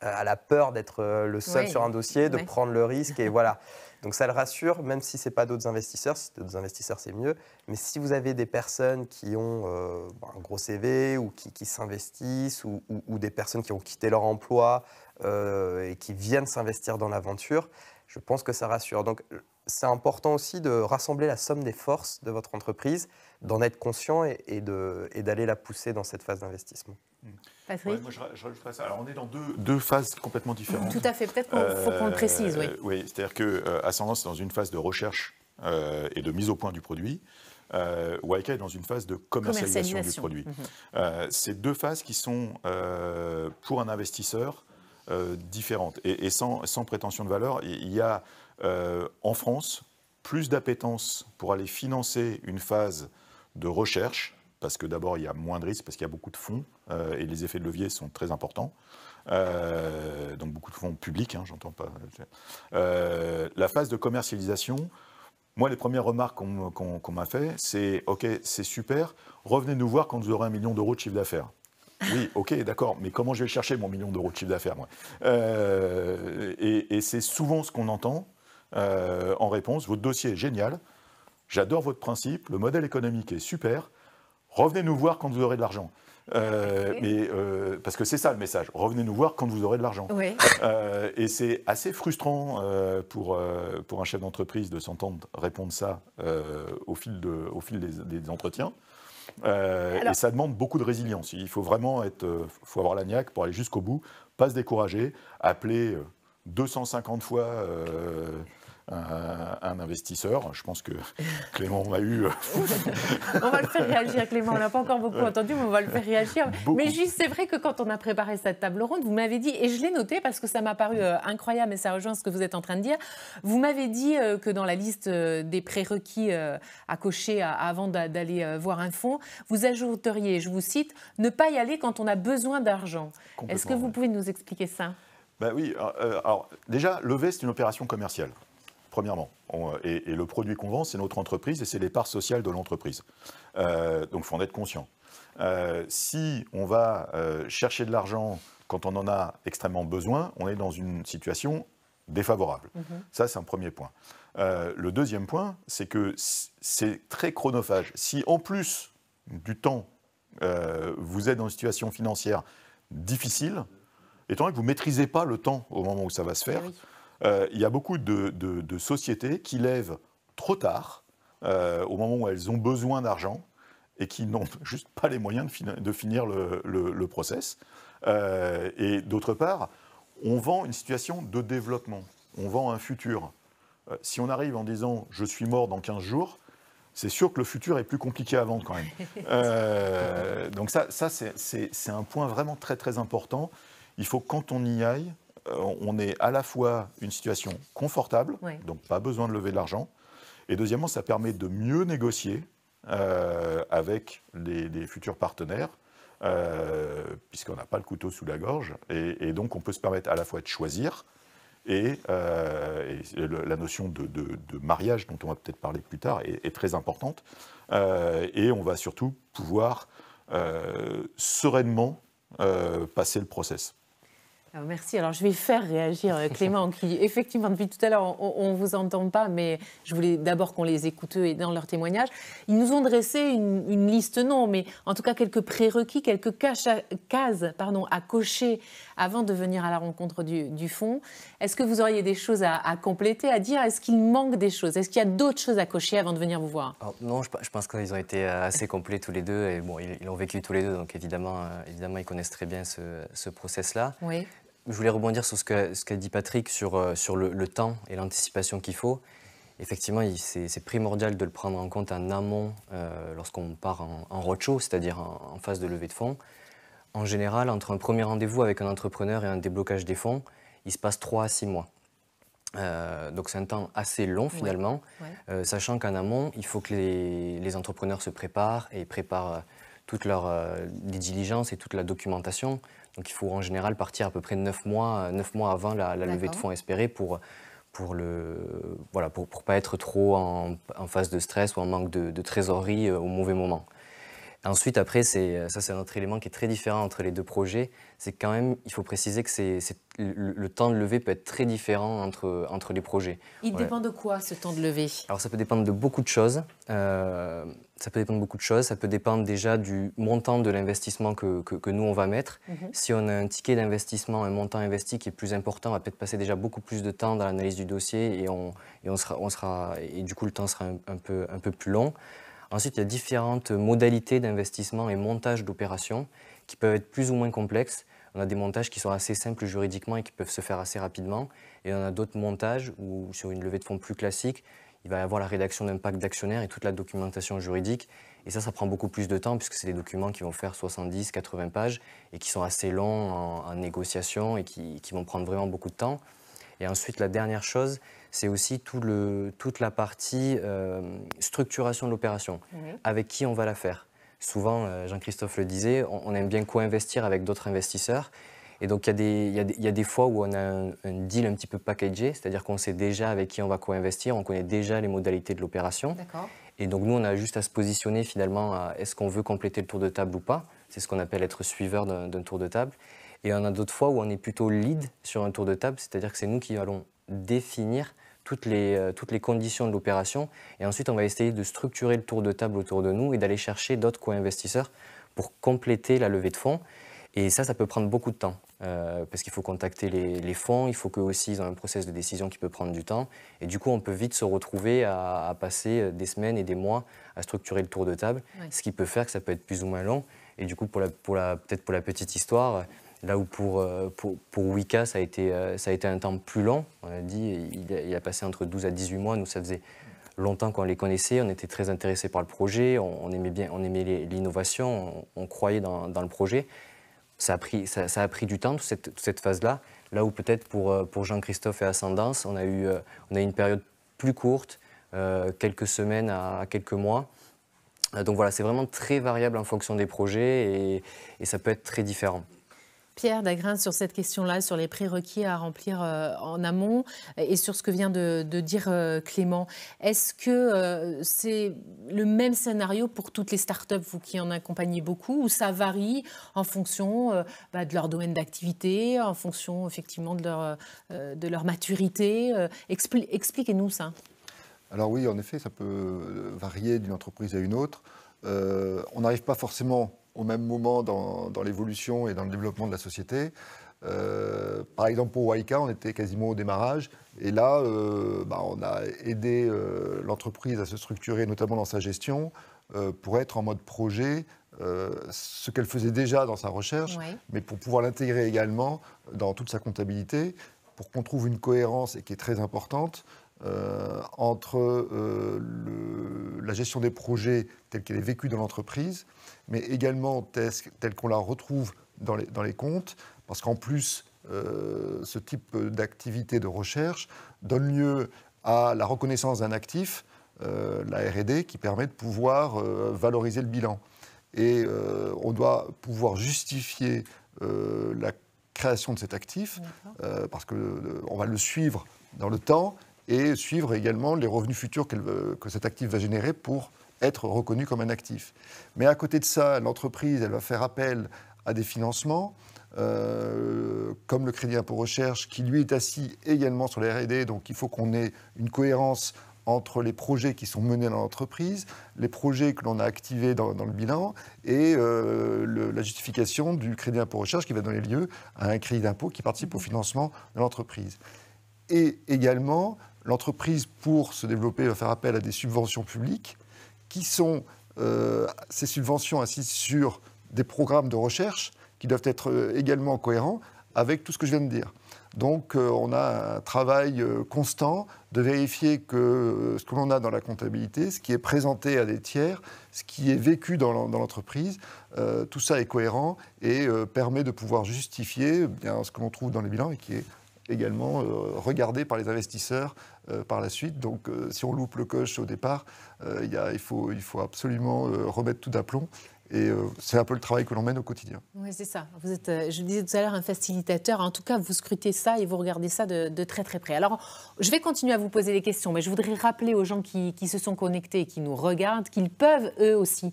A la peur d'être le seul sur un dossier, de prendre le risque, et voilà. Donc ça le rassure, même si ce n'est pas d'autres investisseurs. Si c'est d'autres investisseurs, c'est mieux. Mais si vous avez des personnes qui ont un gros CV ou qui s'investissent, ou des personnes qui ont quitté leur emploi et qui viennent s'investir dans l'aventure, je pense que ça rassure. Donc c'est important aussi de rassembler la somme des forces de votre entreprise, d'en être conscient et d'aller la pousser dans cette phase d'investissement. Patrick ? Moi, je rajouterais ça. Alors, on est dans deux phases complètement différentes. Tout à fait. Peut-être qu'il faut qu'on le précise, oui. Oui, c'est-à-dire que Ascendance est dans une phase de recherche et de mise au point du produit. Wayka est dans une phase de commercialisation du produit. Ces 2 phases qui sont, pour un investisseur, différentes. Et sans prétention de valeur, il y a en France plus d'appétence pour aller financer une phase de recherche, parce que d'abord il y a moins de risques, parce qu'il y a beaucoup de fonds, et les effets de levier sont très importants. Donc beaucoup de fonds publics, j'entends pas. La phase de commercialisation, moi les premières remarques qu'on m'a fait, c'est « Ok, c'est super, revenez nous voir quand vous aurez 1 million d'euros de chiffre d'affaires ». Oui, ok, d'accord, mais comment je vais le chercher, mon 1 million d'euros de chiffre d'affaires, moi et c'est souvent ce qu'on entend en réponse. Votre dossier est génial, j'adore votre principe, le modèle économique est super, revenez nous voir quand vous aurez de l'argent. Parce que c'est ça le message, revenez nous voir quand vous aurez de l'argent. Oui. Et c'est assez frustrant pour un chef d'entreprise de s'entendre répondre ça au fil des entretiens. Et ça demande beaucoup de résilience. Il faut vraiment faut avoir la niaque pour aller jusqu'au bout, pas se décourager, appeler 250 fois un investisseur. Je pense que Clément m'a eu. On va le faire réagir, Clément. On n'a pas encore beaucoup entendu, mais on va le faire réagir. Beaucoup. Mais juste, c'est vrai que quand on a préparé cette table ronde, vous m'avez dit, et je l'ai noté parce que ça m'a paru incroyable, et ça rejoint ce que vous êtes en train de dire. Vous m'avez dit que dans la liste des prérequis à cocher avant d'aller voir un fonds, vous ajouteriez, je vous cite, ne pas y aller quand on a besoin d'argent. Est-ce que vous pouvez nous expliquer ça ? Oui. Alors, déjà, lever, c'est une opération commerciale. Premièrement, et le produit qu'on vend, c'est notre entreprise et c'est les parts sociales de l'entreprise. Donc, il faut en être conscient. Si on va chercher de l'argent quand on en a extrêmement besoin, on est dans une situation défavorable. Ça, c'est un premier point. Le deuxième point, c'est que c'est très chronophage. Si, en plus du temps, vous êtes dans une situation financière difficile, étant donné que vous ne maîtrisez pas le temps au moment où ça va se faire, il y a beaucoup de sociétés qui lèvent trop tard, au moment où elles ont besoin d'argent, et qui n'ont juste pas les moyens de finir le process. Et d'autre part, on vend une situation de développement, on vend un futur. Si on arrive en disant « je suis mort dans 15 jours », c'est sûr que le futur est plus compliqué à vendre quand même. Donc ça c'est un point vraiment très très important. Il faut, quand on y aille, on ait à la fois une situation confortable, donc pas besoin de lever de l'argent, et deuxièmement, ça permet de mieux négocier avec les futurs partenaires, puisqu'on n'a pas le couteau sous la gorge, et donc on peut se permettre à la fois de choisir, et la notion de mariage, dont on va peut-être parler plus tard, est très importante, et on va surtout pouvoir sereinement passer le process. Alors merci. Alors je vais faire réagir Clément, qui effectivement depuis tout à l'heure on vous entend pas, mais je voulais d'abord qu'on les écoute eux et dans leurs témoignages. Ils nous ont dressé une liste, non, mais en tout cas quelques prérequis, quelques cases à cocher avant de venir à la rencontre du fonds. Est-ce que vous auriez des choses à compléter, à dire? Est-ce qu'il manque des choses? Est-ce qu'il y a d'autres choses à cocher avant de venir vous voir? Alors, non, je pense qu'ils ont été assez complets tous les deux. Et bon, ils l'ont vécu tous les deux, donc évidemment, ils connaissent très bien ce process-là. Oui. Je voulais rebondir sur ce qu'a dit Patrick sur le temps et l'anticipation qu'il faut. Effectivement, c'est primordial de le prendre en compte en amont lorsqu'on part en roadshow, c'est-à-dire en phase de levée de fonds. En général, entre un premier rendez-vous avec un entrepreneur et un déblocage des fonds, il se passe 3 à 6 mois. Donc c'est un temps assez long finalement, sachant qu'en amont, il faut que les entrepreneurs se préparent et préparent toutes les diligences et toute la documentation. Donc il faut en général partir à peu près 9 mois avant la levée de fonds espérée pour pas être trop en phase de stress ou en manque de trésorerie au mauvais moment. Ensuite, après, c'est un autre élément qui est très différent entre les deux projets. C'est quand même, il faut préciser que le temps de levée peut être très différent entre les projets. Il dépend de quoi, ce temps de levée? Alors, ça peut dépendre de beaucoup de choses. Ça peut dépendre déjà du montant de l'investissement que nous, on va mettre. Si on a un ticket d'investissement, un montant investi qui est plus important, on va peut-être passer déjà beaucoup plus de temps dans l'analyse du dossier et du coup, le temps sera un peu plus long. Ensuite, il y a différentes modalités d'investissement et montage d'opérations qui peuvent être plus ou moins complexes. On a des montages qui sont assez simples juridiquement et qui peuvent se faire assez rapidement. Et on a d'autres montages où, sur une levée de fonds plus classique, il va y avoir la rédaction d'un pacte d'actionnaires et toute la documentation juridique. Et ça prend beaucoup plus de temps puisque c'est des documents qui vont faire 70, 80 pages et qui sont assez longs en négociation et qui vont prendre vraiment beaucoup de temps. Et ensuite, la dernière chose, c'est aussi toute la partie structuration de l'opération. Avec qui on va la faire? Souvent, Jean-Christophe le disait, on aime bien co-investir avec d'autres investisseurs. Et donc, il y a des fois où on a un deal un petit peu packagé, c'est-à-dire qu'on sait déjà avec qui on va co-investir, on connaît déjà les modalités de l'opération. Et donc, nous, on a juste à se positionner finalement à est-ce qu'on veut compléter le tour de table ou pas. C'est ce qu'on appelle être suiveur d'un tour de table. Et on a d'autres fois où on est plutôt lead sur un tour de table, c'est-à-dire que c'est nous qui allons définir toutes les conditions de l'opération. Et ensuite, on va essayer de structurer le tour de table autour de nous et d'aller chercher d'autres co-investisseurs pour compléter la levée de fonds. Et ça peut prendre beaucoup de temps parce qu'il faut contacter les fonds, il faut qu'eux aussi ils ont un process de décision qui peut prendre du temps. Et du coup, on peut vite se retrouver à passer des semaines et des mois à structurer le tour de table, ce qui peut faire que ça peut être plus ou moins long. Et du coup, peut-être pour la petite histoire, là où pour Wika, ça a été un temps plus long, on a dit, il a passé entre 12 à 18 mois. Nous, ça faisait longtemps qu'on les connaissait, on était très intéressés par le projet, on aimait l'innovation, on croyait dans le projet. Ça a pris du temps, toute cette phase-là. Là où peut-être pour Jean-Christophe et Ascendance, on a eu une période plus courte, quelques semaines à quelques mois. Donc voilà, c'est vraiment très variable en fonction des projets et ça peut être très différent. Pierre Dagrin, sur cette question-là, sur les prérequis à remplir en amont et sur ce que vient de dire Clément, est-ce que c'est le même scénario pour toutes les startups, vous qui en accompagnez beaucoup, ou ça varie en fonction de leur domaine d'activité, en fonction effectivement de leur maturité? Expliquez-nous ça. Alors oui, en effet, ça peut varier d'une entreprise à une autre. On n'arrive pas forcément au même moment dans l'évolution et dans le développement de la société. Par exemple, pour Wika, on était quasiment au démarrage. Et là, on a aidé l'entreprise à se structurer, notamment dans sa gestion, pour être en mode projet, ce qu'elle faisait déjà dans sa recherche, mais pour pouvoir l'intégrer également dans toute sa comptabilité, pour qu'on trouve une cohérence, et qui est très importante, entre la gestion des projets telle qu'elle est vécue dans l'entreprise, mais également telle qu'on la retrouve dans les comptes, parce qu'en plus, ce type d'activité de recherche donne lieu à la reconnaissance d'un actif, la R&D, qui permet de pouvoir valoriser le bilan. Et on doit pouvoir justifier la création de cet actif, parce qu'on va le suivre dans le temps, et suivre également les revenus futurs que cet actif va générer pour être reconnu comme un actif. Mais à côté de ça, l'entreprise, elle va faire appel à des financements, comme le crédit impôt recherche, qui lui est assis également sur les R&D, donc il faut qu'on ait une cohérence entre les projets qui sont menés dans l'entreprise, les projets que l'on a activés dans le bilan et la justification du crédit d'impôt recherche qui va donner lieu à un crédit d'impôt qui participe au financement de l'entreprise. Et également, l'entreprise, pour se développer, va faire appel à des subventions publiques qui sont ces subventions assises sur des programmes de recherche qui doivent être également cohérents avec tout ce que je viens de dire. Donc, on a un travail constant de vérifier que ce que l'on a dans la comptabilité, ce qui est présenté à des tiers, ce qui est vécu dans l'entreprise, tout ça est cohérent et permet de pouvoir justifier bien ce que l'on trouve dans les bilans et qui est également regardé par les investisseurs par la suite. Donc, si on loupe le coche au départ, il faut absolument remettre tout d'aplomb. Et c'est un peu le travail que l'on mène au quotidien. Oui, c'est ça. Vous êtes, je disais tout à l'heure, un facilitateur. En tout cas, vous scrutez ça et vous regardez ça de très très près. Alors, je vais continuer à vous poser des questions, mais je voudrais rappeler aux gens qui se sont connectés et qui nous regardent qu'ils peuvent eux aussi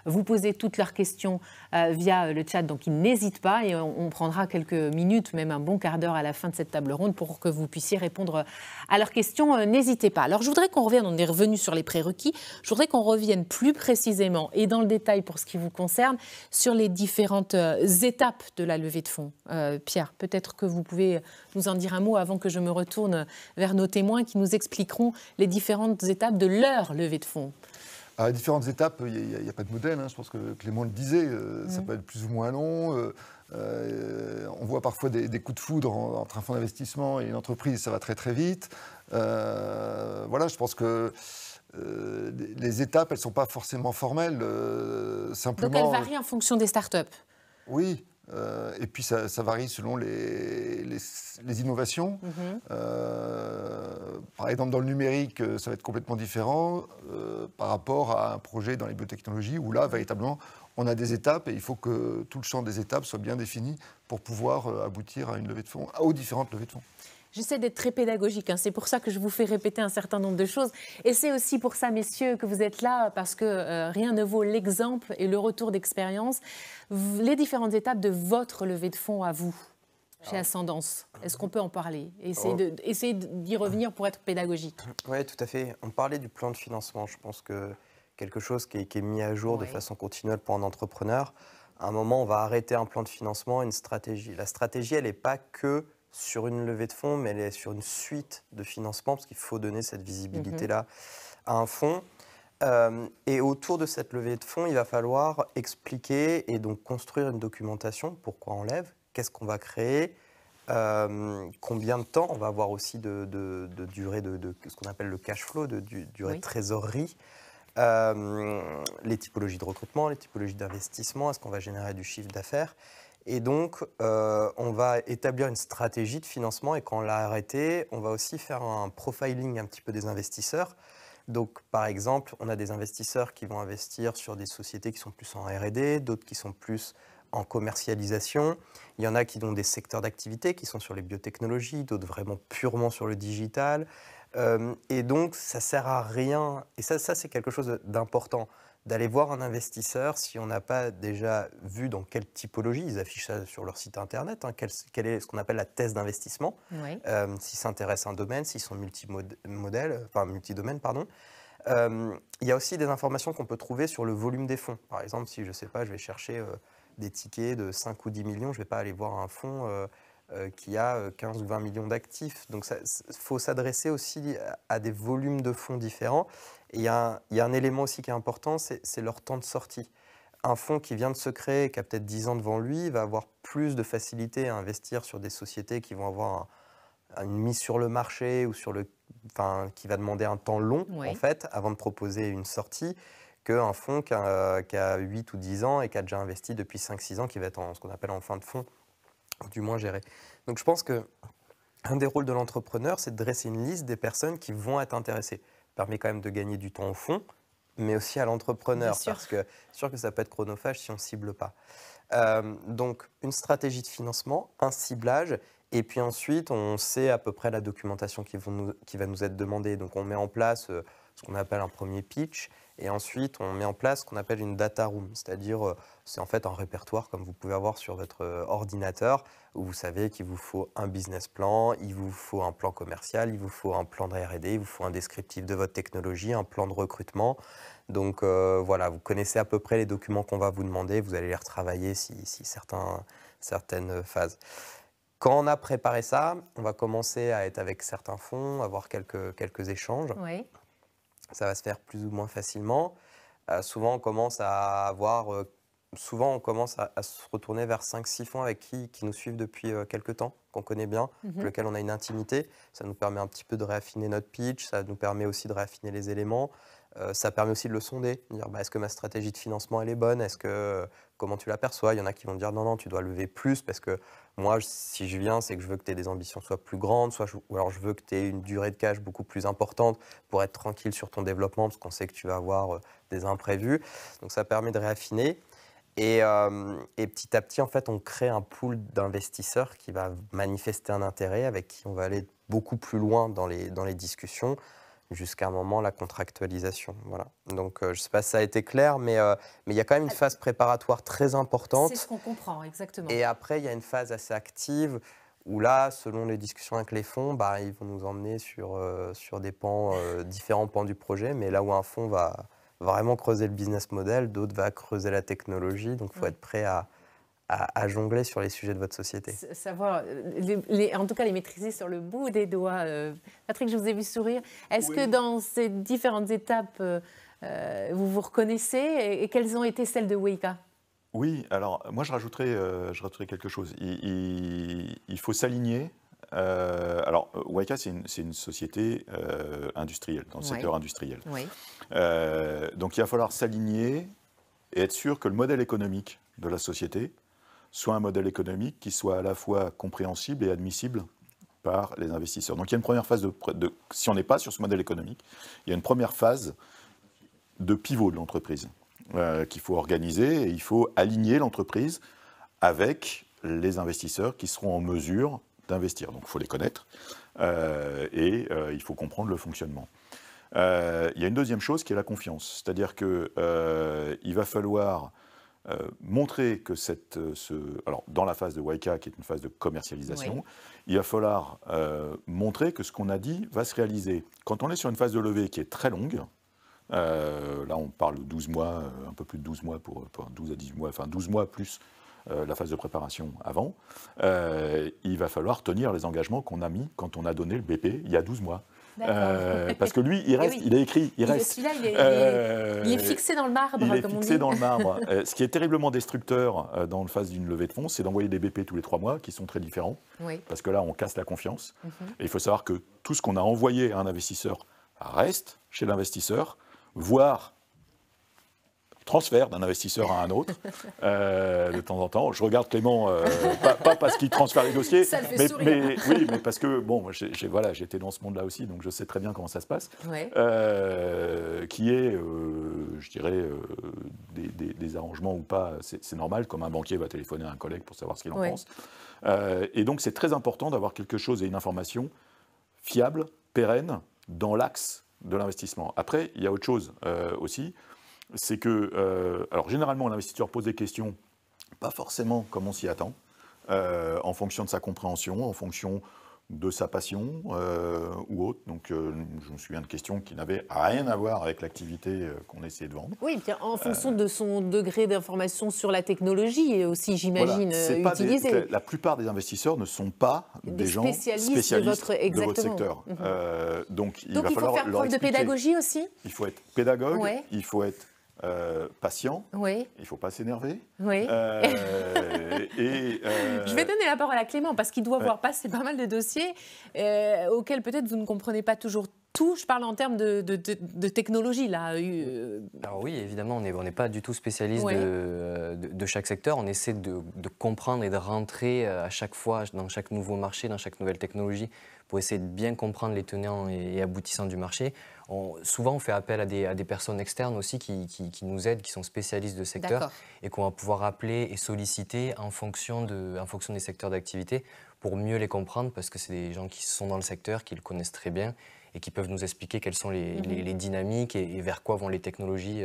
vous poser toutes leurs questions via le chat. Donc, ils n'hésitent pas et on prendra quelques minutes, même un bon quart d'heure à la fin de cette table ronde pour que vous puissiez répondre à leurs questions. N'hésitez pas. Alors, je voudrais qu'on revienne, on est revenu sur les prérequis, je voudrais qu'on revienne plus précisément et dans le détail pour ce qui vous concerne sur les différentes étapes de la levée de fonds. Pierre, peut-être que vous pouvez nous en dire un mot avant que je me retourne vers nos témoins qui nous expliqueront les différentes étapes de leur levée de fonds. À différentes étapes, il n'y a pas de modèle. Je pense que Clément le disait, ça peut être plus ou moins long. On voit parfois des coups de foudre entre un fonds d'investissement et une entreprise, ça va très très vite. Voilà, je pense que les étapes, elles ne sont pas forcément formelles. Simplement, donc elles varient en fonction des startups. Oui. Et puis ça varie selon les innovations. Par exemple, dans le numérique, ça va être complètement différent par rapport à un projet dans les biotechnologies où là, véritablement, on a des étapes et il faut que tout le champ des étapes soit bien défini pour pouvoir aboutir à une levée de fonds, aux différentes levées de fonds. J'essaie d'être très pédagogique, c'est pour ça que je vous fais répéter un certain nombre de choses. Et c'est aussi pour ça, messieurs, que vous êtes là, parce que rien ne vaut l'exemple et le retour d'expérience. Les différentes étapes de votre levée de fonds à vous, chez Ascendance. Est-ce qu'on peut en parler ? Essayer d'y revenir pour être pédagogique. Oui, tout à fait. On parlait du plan de financement. Je pense que quelque chose qui est mis à jour de façon continuelle pour un entrepreneur. À un moment, on va arrêter un plan de financement, une stratégie. La stratégie, elle n'est pas que sur une levée de fonds, mais elle est sur une suite de financement, parce qu'il faut donner cette visibilité-là à un fonds. Et autour de cette levée de fonds, il va falloir expliquer et donc construire une documentation. Pourquoi on lève ? Qu'est-ce qu'on va créer ? Combien de temps ? On va avoir aussi de durée de ce qu'on appelle le cash flow, de durée de trésorerie. Les typologies de recrutement, les typologies d'investissement. Est-ce qu'on va générer du chiffre d'affaires ? Et donc, on va établir une stratégie de financement et quand on l'a arrêté, on va aussi faire un profiling un petit peu des investisseurs. Donc, par exemple, on a des investisseurs qui vont investir sur des sociétés qui sont plus en R&D, d'autres qui sont plus en commercialisation. Il y en a qui ont des secteurs d'activité qui sont sur les biotechnologies, d'autres vraiment purement sur le digital. Et donc, ça ne sert à rien. Et ça c'est quelque chose d'important. D'aller voir un investisseur si on n'a pas déjà vu dans quelle typologie, ils affichent ça sur leur site internet, quelle est ce qu'on appelle la thèse d'investissement, s'ils s'intéressent à un domaine, s'ils sont multidomaines, pardon. Il y a aussi des informations qu'on peut trouver sur le volume des fonds. Par exemple, si je ne sais pas, je vais chercher des tickets de 5 ou 10 millions, je ne vais pas aller voir un fonds qui a 15 ou 20 millions d'actifs. Donc il faut s'adresser aussi à des volumes de fonds différents. Et il y a un élément aussi qui est important, c'est leur temps de sortie. Un fonds qui vient de se créer, qui a peut-être 10 ans devant lui, va avoir plus de facilité à investir sur des sociétés qui vont avoir une mise sur le marché ou qui va demander un temps long, en fait, avant de proposer une sortie, qu'un fonds qui a 8 ou 10 ans et qui a déjà investi depuis 5-6 ans, qui va être ce qu'on appelle en fin de fonds, ou du moins géré. Donc je pense qu'un des rôles de l'entrepreneur, c'est de dresser une liste des personnes qui vont être intéressées. Ça permet quand même de gagner du temps au fond, mais aussi à l'entrepreneur, parce que c'est sûr que ça peut être chronophage si on ne cible pas. Donc une stratégie de financement, un ciblage, et puis ensuite on sait à peu près la documentation qui va nous être demandée. Donc on met en place ce qu'on appelle un premier pitch. Et ensuite, on met en place ce qu'on appelle une data room, c'est-à-dire c'est en fait un répertoire comme vous pouvez avoir sur votre ordinateur où vous savez qu'il vous faut un business plan, il vous faut un plan commercial, il vous faut un plan de R&D, il vous faut un descriptif de votre technologie, un plan de recrutement. Donc voilà, vous connaissez à peu près les documents qu'on va vous demander, vous allez les retravailler si certaines phases. Quand on a préparé ça, on va commencer à être avec certains fonds, avoir quelques échanges. Oui. Ça va se faire plus ou moins facilement. Souvent, on commence à se retourner vers 5-6 fonds avec qui nous suivent depuis quelques temps, qu'on connaît bien, avec lesquels on a une intimité. Ça nous permet un petit peu de réaffiner notre pitch, ça nous permet aussi de réaffiner les éléments. Ça permet aussi de le sonder, de dire est-ce que ma stratégie de financement elle est bonne, comment tu l'aperçois. Il y en a qui vont dire non, tu dois lever plus parce que moi, si je viens, c'est que je veux que tes ambitions soient plus grandes, ou alors je veux que tu aies une durée de cash beaucoup plus importante pour être tranquille sur ton développement parce qu'on sait que tu vas avoir des imprévus. Donc ça permet de réaffiner. Et petit à petit, en fait, on crée un pool d'investisseurs qui va manifester un intérêt, avec qui on va aller beaucoup plus loin dans les discussions, jusqu'à un moment, la contractualisation. Voilà. Donc, je ne sais pas si ça a été clair, mais il y a quand même une phase préparatoire très importante. C'est ce qu'on comprend, exactement. Et après, il y a une phase assez active où là, selon les discussions avec les fonds, ils vont nous emmener sur des pans, différents pans du projet, mais là où un fonds va vraiment creuser le business model, d'autres va creuser la technologie, donc il faut être prêt à jongler sur les sujets de votre société. Savoir, en tout cas les maîtriser sur le bout des doigts. Patrick, je vous ai vu sourire. Est-ce que dans ces différentes étapes, vous vous reconnaissez et quelles ont été celles de Wayka ? Oui, alors moi je rajouterais quelque chose. Il faut s'aligner. Alors, Wayka, c'est une société industrielle, dans le secteur industriel. Oui. Donc il va falloir s'aligner et être sûr que le modèle économique de la société soit un modèle économique qui soit à la fois compréhensible et admissible par les investisseurs. Donc il y a une première phase si on n'est pas sur ce modèle économique, il y a une première phase de pivot de l'entreprise qu'il faut organiser, et il faut aligner l'entreprise avec les investisseurs qui seront en mesure d'investir. Donc il faut les connaître et il faut comprendre le fonctionnement. Il y a une deuxième chose qui est la confiance, c'est-à-dire qu'il va falloir montrer que alors dans la phase de Wayka, qui est une phase de commercialisation, il va falloir montrer que ce qu'on a dit va se réaliser. Quand on est sur une phase de levée qui est très longue, là on parle de 12 mois, un peu plus de 12 mois pour 12 à 18 mois, enfin 12 mois plus la phase de préparation avant, il va falloir tenir les engagements qu'on a mis quand on a donné le BP il y a 12 mois. Parce que lui, il reste, il est écrit, il reste. Celui-là, il est fixé dans le marbre, il est comme on fixé dit. dans le marbre. Ce qui est terriblement destructeur dans la phase d'une levée de fonds, c'est d'envoyer des BP tous les 3 mois, qui sont très différents, parce que là, on casse la confiance. Et il faut savoir que tout ce qu'on a envoyé à un investisseur reste chez l'investisseur, voire transfert d'un investisseur à un autre de temps en temps. Je regarde Clément, pas parce qu'il transfère les dossiers, mais parce que bon, j'ai été dans ce monde-là aussi, donc je sais très bien comment ça se passe, qui est, je dirais, des arrangements ou pas, c'est normal, comme un banquier va téléphoner à un collègue pour savoir ce qu'il en pense. Et donc c'est très important d'avoir quelque chose et une information fiable, pérenne, dans l'axe de l'investissement. Après, il y a autre chose aussi, c'est que, alors généralement, l'investisseur pose des questions, pas forcément comme on s'y attend, en fonction de sa compréhension, en fonction de sa passion ou autre. Donc, je me souviens de questions qui n'avaient rien à voir avec l'activité qu'on essayait de vendre. Oui, bien, en fonction de son degré d'information sur la technologie et aussi, j'imagine, utilisée. La plupart des investisseurs ne sont pas des gens spécialistes de votre secteur. Donc, il faut faire preuve de pédagogie aussi. Il faut être pédagogue, il faut être patient, il ne faut pas s'énerver. Je vais donner la parole à Clément parce qu'il doit voir passer pas mal de dossiers auxquels peut-être vous ne comprenez pas toujours tout. Je parle en termes de technologie là. Alors oui, évidemment, on n'est pas du tout spécialiste de chaque secteur. On essaie de comprendre et de rentrer à chaque fois dans chaque nouveau marché, dans chaque nouvelle technologie, pour essayer de bien comprendre les tenants et aboutissants du marché. Souvent, on fait appel à des personnes externes aussi qui nous aident, qui sont spécialistes de secteur et qu'on va pouvoir appeler et solliciter en fonction des secteurs d'activité pour mieux les comprendre, parce que c'est des gens qui sont dans le secteur, qui le connaissent très bien et qui peuvent nous expliquer quelles sont les dynamiques et vers quoi vont les technologies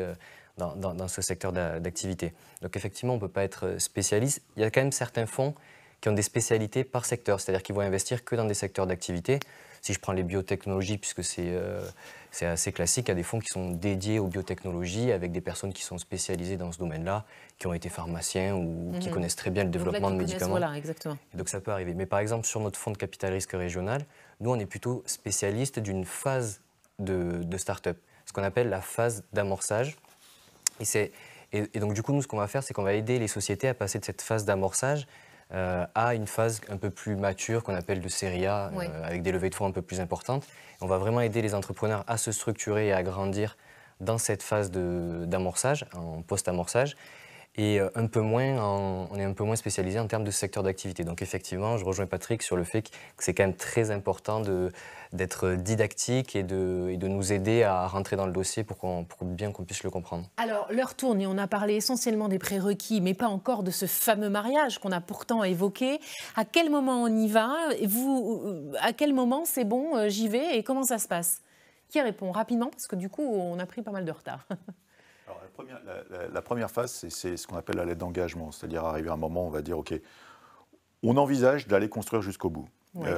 dans ce secteur d'activité. Donc effectivement, on ne peut pas être spécialiste. Il y a quand même certains fonds qui ont des spécialités par secteur, c'est-à-dire qu'ils vont investir que dans des secteurs d'activité. Si je prends les biotechnologies, puisque c'est assez classique, il y a des fonds qui sont dédiés aux biotechnologies avec des personnes qui sont spécialisées dans ce domaine-là, qui ont été pharmaciens ou qui connaissent très bien le développement de médicaments. Voilà, exactement. Et donc ça peut arriver. Mais par exemple, sur notre fonds de capital risque régional, nous, on est plutôt spécialiste d'une phase de start-up, ce qu'on appelle la phase d'amorçage. Et donc du coup, nous, ce qu'on va faire, c'est qu'on va aider les sociétés à passer de cette phase d'amorçage à une phase un peu plus mature qu'on appelle de série A, avec des levées de fonds un peu plus importantes. Et on va vraiment aider les entrepreneurs à se structurer et à grandir dans cette phase d'amorçage, en post-amorçage. Et on est un peu moins spécialisé en termes de secteur d'activité. Donc effectivement, je rejoins Patrick sur le fait que c'est quand même très important d'être didactique et de nous aider à rentrer dans le dossier pour bien qu'on puisse le comprendre. Alors, l'heure tourne et on a parlé essentiellement des prérequis, mais pas encore de ce fameux mariage qu'on a pourtant évoqué. À quel moment on y va? À quel moment c'est bon, j'y vais, et comment ça se passe? Qui répond rapidement? Parce que du coup, on a pris pas mal de retard. Alors, la première phase, c'est ce qu'on appelle la lettre d'engagement, c'est-à-dire arriver à un moment où on va dire, OK, on envisage d'aller construire jusqu'au bout.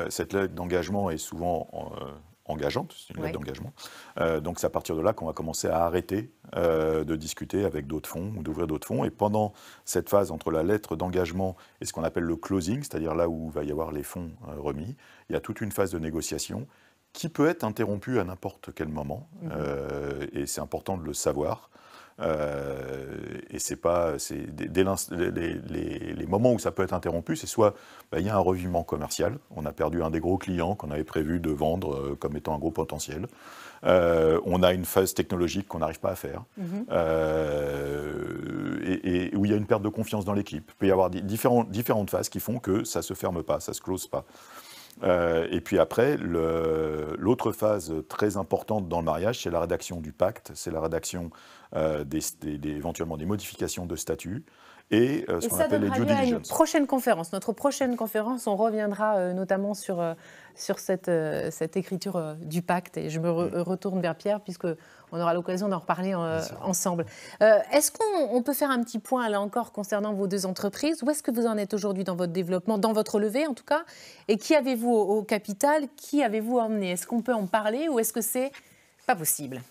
Cette lettre d'engagement est souvent engageante, c'est une lettre d'engagement. Donc c'est à partir de là qu'on va commencer à arrêter de discuter avec d'autres fonds ou d'ouvrir d'autres fonds. Et pendant cette phase entre la lettre d'engagement et ce qu'on appelle le closing, c'est-à-dire là où va y avoir les fonds remis, il y a toute une phase de négociation qui peut être interrompue à n'importe quel moment. Et c'est important de le savoir. Et dès les moments où ça peut être interrompu, c'est soit il y a un revirement commercial, on a perdu un des gros clients qu'on avait prévu de vendre comme étant un gros potentiel, on a une phase technologique qu'on n'arrive pas à faire, et où il y a une perte de confiance dans l'équipe. Il peut y avoir différentes phases qui font que ça ne se ferme pas, ça ne se close pas. Et puis après, l'autre phase très importante dans le mariage, c'est la rédaction du pacte, c'est la rédaction éventuellement des modifications de statut et ce qu'on appelle les due diligence. Une prochaine conférence. Notre prochaine conférence, on reviendra notamment sur cette écriture du pacte. Et je me retourne vers Pierre, puisqu'on aura l'occasion d'en reparler ensemble. Est-ce qu'on peut faire un petit point, là encore, concernant vos deux entreprises? Où est-ce que vous en êtes aujourd'hui dans votre développement, dans votre levée en tout cas? Et qui avez-vous au capital? Qui avez-vous emmené? Est-ce qu'on peut en parler ou est-ce que c'est pas possible?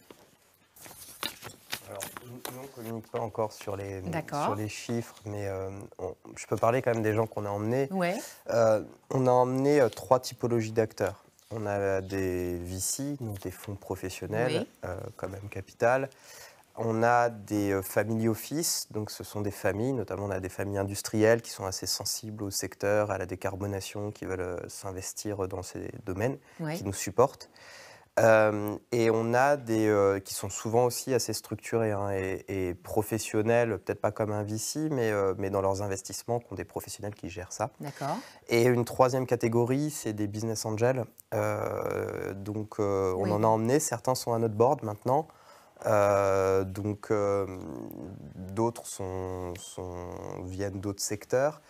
Alors, nous, on ne communique pas encore sur les chiffres, mais je peux parler quand même des gens qu'on a emmenés. On a emmené 3 typologies d'acteurs. On a des VC, donc des fonds professionnels, comme M Capital. On a des family office, donc ce sont des familles, notamment on a des familles industrielles qui sont assez sensibles au secteur, à la décarbonation, qui veulent s'investir dans ces domaines, qui nous supportent. Et on a des qui sont souvent aussi assez structurés et professionnels, peut-être pas comme un VC, mais dans leurs investissements, qui ont des professionnels qui gèrent ça. D'accord. Et une troisième catégorie, c'est des business angels. On en a emmené, certains sont à notre board maintenant. D'autres viennent d'autres secteurs.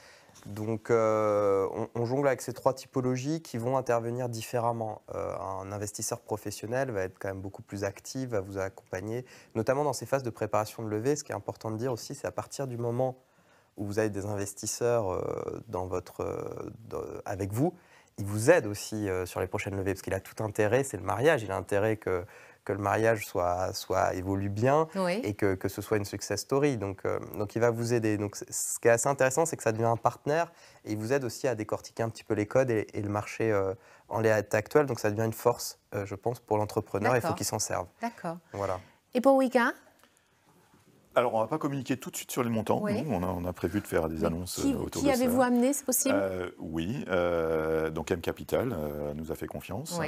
Donc, on jongle avec ces 3 typologies qui vont intervenir différemment. Un investisseur professionnel va être quand même beaucoup plus actif, va vous accompagner, notamment dans ces phases de préparation de levée. Ce qui est important de dire aussi, c'est à partir du moment où vous avez des investisseurs avec vous, ils vous aident aussi sur les prochaines levées, parce qu'il a tout intérêt, c'est le mariage, il a intérêt que le mariage évolue bien et que ce soit une success story. Donc il va vous aider. Donc, ce qui est assez intéressant, c'est que ça devient un partenaire et il vous aide aussi à décortiquer un petit peu les codes et le marché en l'état actuel. Donc ça devient une force, je pense, pour l'entrepreneur. Il faut qu'il s'en serve. D'accord. Voilà. Et pour Wika? Alors, on ne va pas communiquer tout de suite sur les montants. Nous, on a prévu de faire des annonces autour de ça. Qui avez-vous amené, c'est possible? Oui, donc M Capital nous a fait confiance.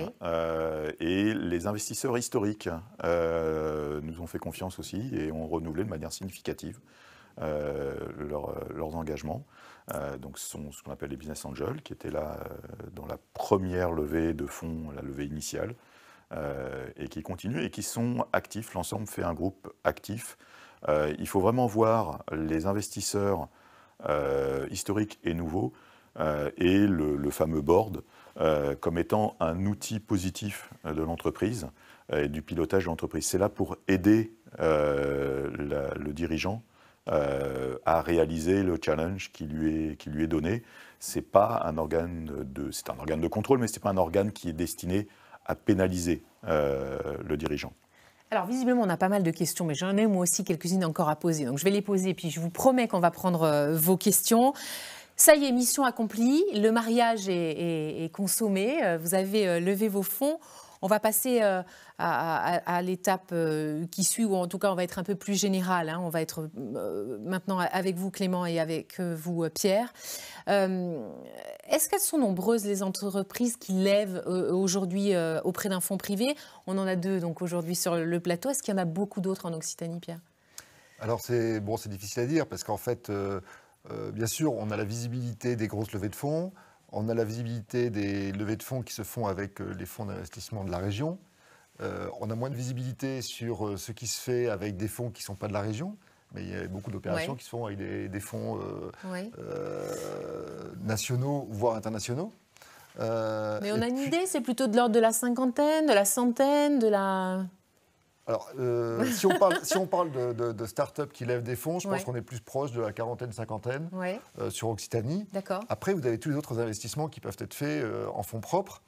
Et les investisseurs historiques nous ont fait confiance aussi et ont renouvelé de manière significative leurs engagements. Donc ce sont ce qu'on appelle les business angels, qui étaient là dans la première levée de fonds, la levée initiale, et qui continuent et qui sont actifs. L'ensemble fait un groupe actif. Il faut vraiment voir les investisseurs historiques et nouveaux et le fameux board comme étant un outil positif de l'entreprise et du pilotage de l'entreprise. C'est là pour aider le dirigeant à réaliser le challenge qui lui est donné. C'est un organe de contrôle, mais ce n'est pas un organe qui est destiné à pénaliser le dirigeant. Alors, visiblement, on a pas mal de questions, mais j'en ai moi aussi quelques-unes encore à poser. Donc, je vais les poser, puis je vous promets qu'on va prendre vos questions. Ça y est, mission accomplie. Le mariage est consommé. Vous avez levé vos fonds. On va passer à l'étape qui suit, ou en tout cas, on va être un peu plus général. Hein. On va être maintenant avec vous, Clément, et avec vous, Pierre. Est-ce qu'elles sont nombreuses, les entreprises qui lèvent aujourd'hui auprès d'un fonds privé? On en a 2 donc, aujourd'hui sur le plateau. Est-ce qu'il y en a beaucoup d'autres en Occitanie, Pierre? Alors, c'est difficile à dire, parce qu'en fait, bien sûr, on a la visibilité des grosses levées de fonds. On a la visibilité des levées de fonds qui se font avec les fonds d'investissement de la région. On a moins de visibilité sur ce qui se fait avec des fonds qui ne sont pas de la région. Mais il y a beaucoup d'opérations qui se font avec des fonds nationaux, voire internationaux. Mais on a une idée, c'est plutôt de l'ordre de la cinquantaine, de la centaine, de la... Alors, si on parle de start-up qui lèvent des fonds, je pense qu'on est plus proche de la quarantaine, cinquantaine sur Occitanie. Après, vous avez tous les autres investissements qui peuvent être faits en fonds propres,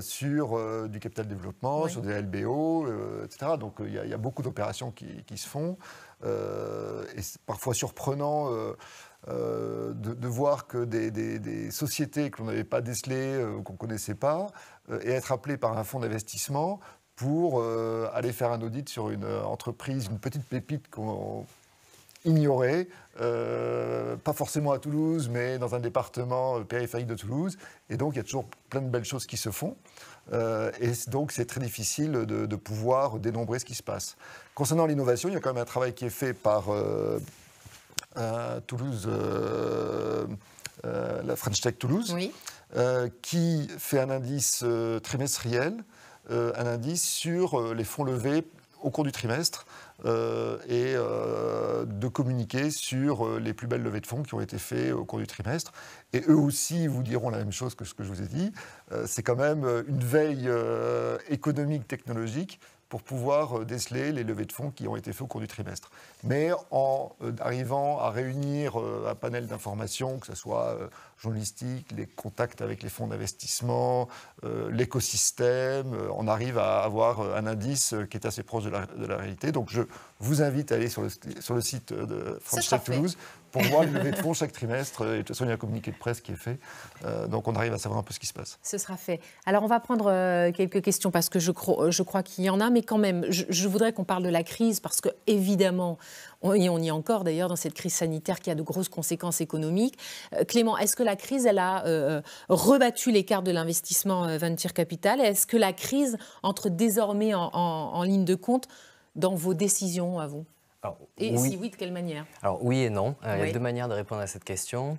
sur du capital développement, sur des LBO, etc. Donc, il y a beaucoup d'opérations qui se font. Et c'est parfois surprenant de voir que des sociétés que l'on n'avait pas décelées, qu'on ne connaissait pas, et être appelées par un fonds d'investissement pour aller faire un audit sur une entreprise, une petite pépite qu'on ignorait, pas forcément à Toulouse, mais dans un département périphérique de Toulouse. Et donc, il y a toujours plein de belles choses qui se font. Et donc, c'est très difficile de pouvoir dénombrer ce qui se passe. Concernant l'innovation, il y a quand même un travail qui est fait par Toulouse, la French Tech Toulouse, qui fait un indice trimestriel, un indice sur les fonds levés au cours du trimestre et de communiquer sur les plus belles levées de fonds qui ont été faites au cours du trimestre. Et eux aussi vous diront la même chose que ce que je vous ai dit. C'est quand même une veille économique, technologique, pour pouvoir déceler les levées de fonds qui ont été faites au cours du trimestre. Mais en arrivant à réunir un panel d'informations, que ce soit journalistique, les contacts avec les fonds d'investissement, l'écosystème, on arrive à avoir un indice qui est assez proche de la réalité. Donc je vous invite à aller sur le site de French Tech Toulouse pour voir les levées de fonds chaque trimestre. Et de toute façon, il y a un communiqué de presse qui est fait. Donc on arrive à savoir un peu ce qui se passe. Ce sera fait. Alors on va prendre quelques questions parce que je crois qu'il y en a, mais quand même, je voudrais qu'on parle de la crise parce que évidemment, on y est encore d'ailleurs dans cette crise sanitaire qui a de grosses conséquences économiques. Clément, est-ce que la crise, elle a rebattu les cartes de l'investissement venture capital? Est-ce que la crise entre désormais en ligne de compte dans vos décisions à vous? Alors, et si oui, de quelle manière? Alors oui et non. Il y a 2 manières de répondre à cette question.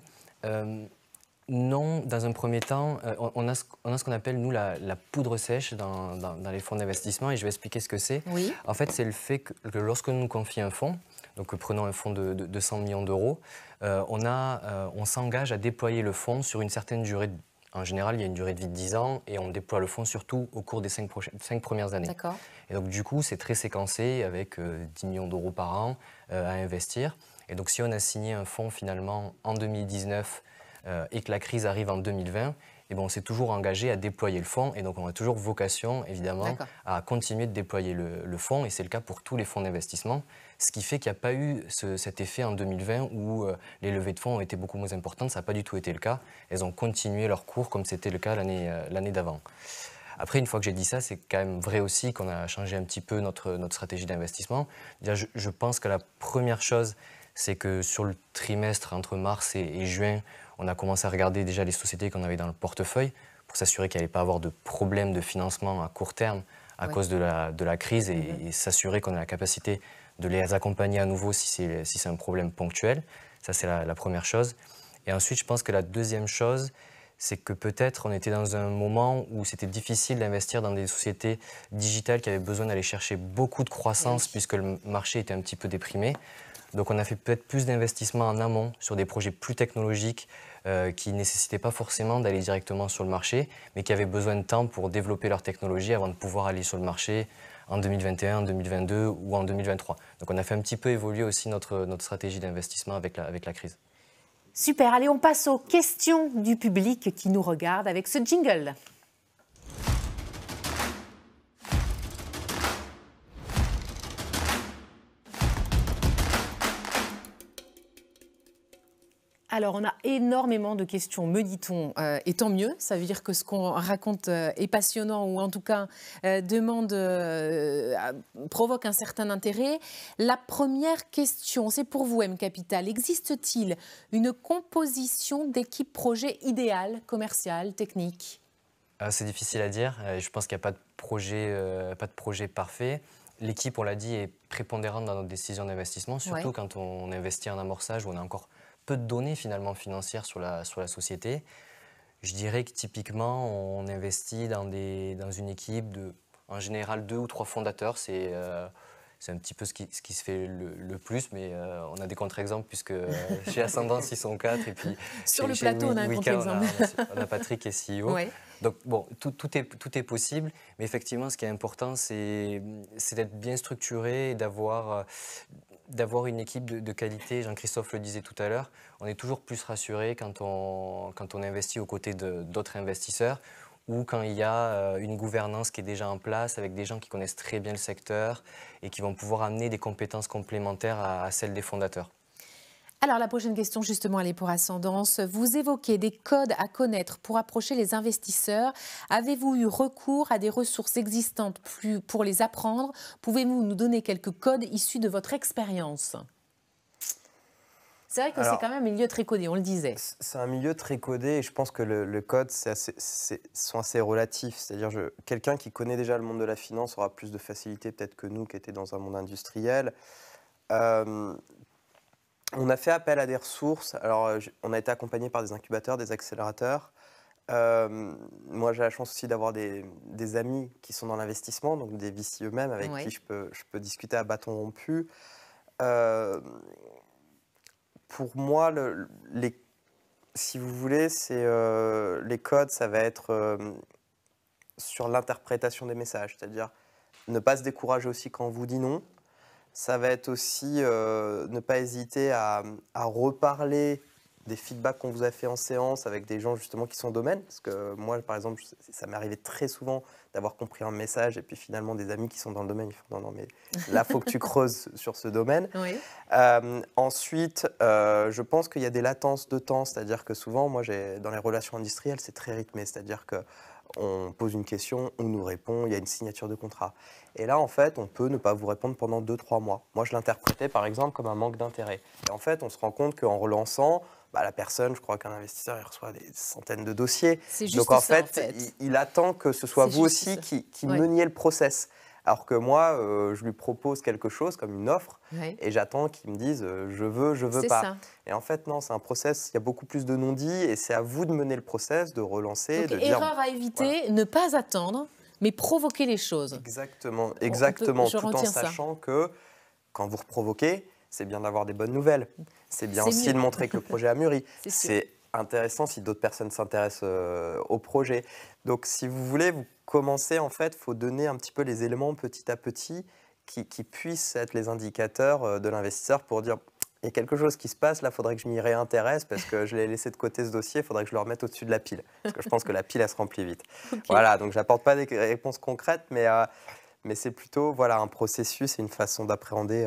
Non, dans un premier temps, on a ce qu'on appelle, nous, la poudre sèche dans les fonds d'investissement, et je vais expliquer ce que c'est. En fait, c'est le fait que lorsque nous confions un fonds, donc prenons un fonds de 100 millions d'euros, on s'engage à déployer le fonds sur une certaine durée. En général, il y a une durée de vie de 10 ans, et on déploie le fonds surtout au cours des 5 premières années. Et donc, du coup, c'est très séquencé avec 10 millions d'euros par an à investir. Et donc, si on a signé un fonds finalement en 2019 et que la crise arrive en 2020, et bon, on s'est toujours engagé à déployer le fonds. Et donc, on a toujours vocation, évidemment, à continuer de déployer le fonds. Et c'est le cas pour tous les fonds d'investissement. Ce qui fait qu'il n'y a pas eu cet effet en 2020 où les levées de fonds ont été beaucoup moins importantes. Ça n'a pas du tout été le cas. Elles ont continué leur cours comme c'était le cas l'année d'avant. Après, une fois que j'ai dit ça, c'est quand même vrai aussi qu'on a changé un petit peu notre stratégie d'investissement. Je pense que la première chose, c'est que sur le trimestre entre mars et juin, on a commencé à regarder déjà les sociétés qu'on avait dans le portefeuille pour s'assurer qu'il n'y allait pas avoir de problème de financement à court terme à cause de la crise et s'assurer qu'on a la capacité de les accompagner à nouveau si c'est un problème ponctuel. Ça, c'est la première chose. Et ensuite, je pense que la deuxième chose, c'est que peut-être on était dans un moment où c'était difficile d'investir dans des sociétés digitales qui avaient besoin d'aller chercher beaucoup de croissance puisque le marché était un petit peu déprimé. Donc on a fait peut-être plus d'investissements en amont sur des projets plus technologiques qui ne nécessitaient pas forcément d'aller directement sur le marché, mais qui avaient besoin de temps pour développer leur technologie avant de pouvoir aller sur le marché en 2021, en 2022 ou en 2023. Donc on a fait un petit peu évoluer aussi notre stratégie d'investissement avec la crise. Super, allez, on passe aux questions du public qui nous regarde avec ce jingle. Alors, on a énormément de questions, me dit-on, et tant mieux. Ça veut dire que ce qu'on raconte est passionnant ou en tout cas provoque un certain intérêt. La première question, c'est pour vous, M Capital. Existe-t-il une composition d'équipe projet idéale, commerciale, technique ? C'est difficile à dire. Je pense qu'il n'y a pas de projet parfait. L'équipe, on l'a dit, est prépondérante dans notre décision d'investissement, surtout quand on investit en amorçage où on a encore peu de données finalement financières sur la société. Je dirais que typiquement, on investit dans une équipe de, en général, 2 ou 3 fondateurs. C'est un petit peu ce qui se fait le plus, mais on a des contre-exemples puisque chez Ascendance, ils sont 4. Et puis sur le plateau, on a un contre-exemple. On a Patrick et CEO. Ouais. Donc bon, tout est possible, mais effectivement, ce qui est important, c'est d'être bien structuré et d'avoir une équipe de qualité. Jean-Christophe le disait tout à l'heure, on est toujours plus rassuré quand on investit aux côtés d'autres investisseurs ou quand il y a une gouvernance qui est déjà en place avec des gens qui connaissent très bien le secteur et qui vont pouvoir amener des compétences complémentaires à celles des fondateurs. Alors la prochaine question justement, elle est pour Ascendance. Vous évoquez des codes à connaître pour approcher les investisseurs. Avez-vous eu recours à des ressources existantes pour les apprendre? Pouvez-vous nous donner quelques codes issus de votre expérience? C'est vrai que c'est quand même un milieu très codé, on le disait. C'est un milieu très codé et je pense que le code sont assez relatifs. C'est-à-dire quelqu'un qui connaît déjà le monde de la finance aura plus de facilité peut-être que nous qui étions dans un monde industriel. On a fait appel à des ressources. Alors, on a été accompagné par des incubateurs, des accélérateurs. Moi, j'ai la chance aussi d'avoir des amis qui sont dans l'investissement, donc des VC eux-mêmes, avec qui je peux discuter à bâton rompu. Pour moi, si vous voulez, les codes, ça va être sur l'interprétation des messages, c'est-à-dire ne pas se décourager aussi quand on vous dit non. Ça va être aussi ne pas hésiter à reparler des feedbacks qu'on vous a fait en séance avec des gens justement qui sont domaine. Parce que moi, par exemple, ça m'est arrivé très souvent d'avoir compris un message et puis finalement des amis qui sont dans le domaine, ils font non, mais là, il faut que tu creuses sur ce domaine. Oui. Ensuite, je pense qu'il y a des latences de temps, c'est-à-dire que souvent, moi, dans les relations industrielles, c'est très rythmé, c'est-à-dire que on pose une question, on nous répond, il y a une signature de contrat. Et là, en fait, on peut ne pas vous répondre pendant 2-3 mois. Moi, je l'interprétais, par exemple, comme un manque d'intérêt. Et en fait, on se rend compte qu'en relançant, la personne, je crois qu'un investisseur, il reçoit des centaines de dossiers. C'est juste donc, en fait, il attend que ce soit vous aussi qui meniez le process. Alors que moi, je lui propose quelque chose comme une offre et j'attends qu'il me dise je veux pas. Ça. Et en fait, non, c'est un process, il y a beaucoup plus de non-dits et c'est à vous de mener le process, de relancer. Donc, erreur à éviter, ne pas attendre, mais provoquer les choses. Exactement, tout en sachant que quand vous reprovoquez, c'est bien d'avoir des bonnes nouvelles. C'est bien aussi de montrer que le projet a mûri. C'est intéressant si d'autres personnes s'intéressent au projet. Donc, si vous voulez, vous commencez, en fait, il faut donner un petit peu les éléments petit à petit qui puissent être les indicateurs de l'investisseur pour dire il y a quelque chose qui se passe, là, il faudrait que je m'y réintéresse parce que je l'ai laissé de côté ce dossier, il faudrait que je le remette au-dessus de la pile. Parce que je pense que la pile, elle se remplit vite. Okay. Voilà, donc je n'apporte pas des réponses concrètes, mais c'est plutôt un processus et une façon d'appréhender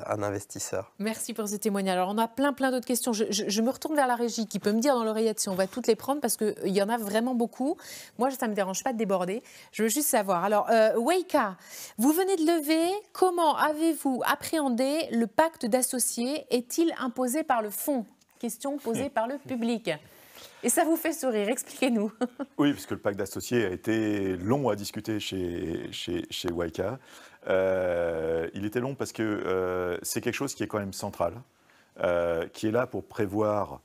un investisseur. Merci pour ce témoignage. Alors, on a plein d'autres questions. Je me retourne vers la régie qui peut me dire dans l'oreillette si on va toutes les prendre parce qu'il y en a vraiment beaucoup. Moi, ça ne me dérange pas de déborder. Je veux juste savoir. Alors, Weika, vous venez de lever. Comment avez-vous appréhendé le pacte d'associés? Est-il imposé par le fonds? Question posée par le public. Et ça vous fait sourire, expliquez-nous. Oui, puisque le pacte d'associés a été long à discuter chez Weika. Il était long parce que c'est quelque chose qui est quand même central, qui est là pour prévoir,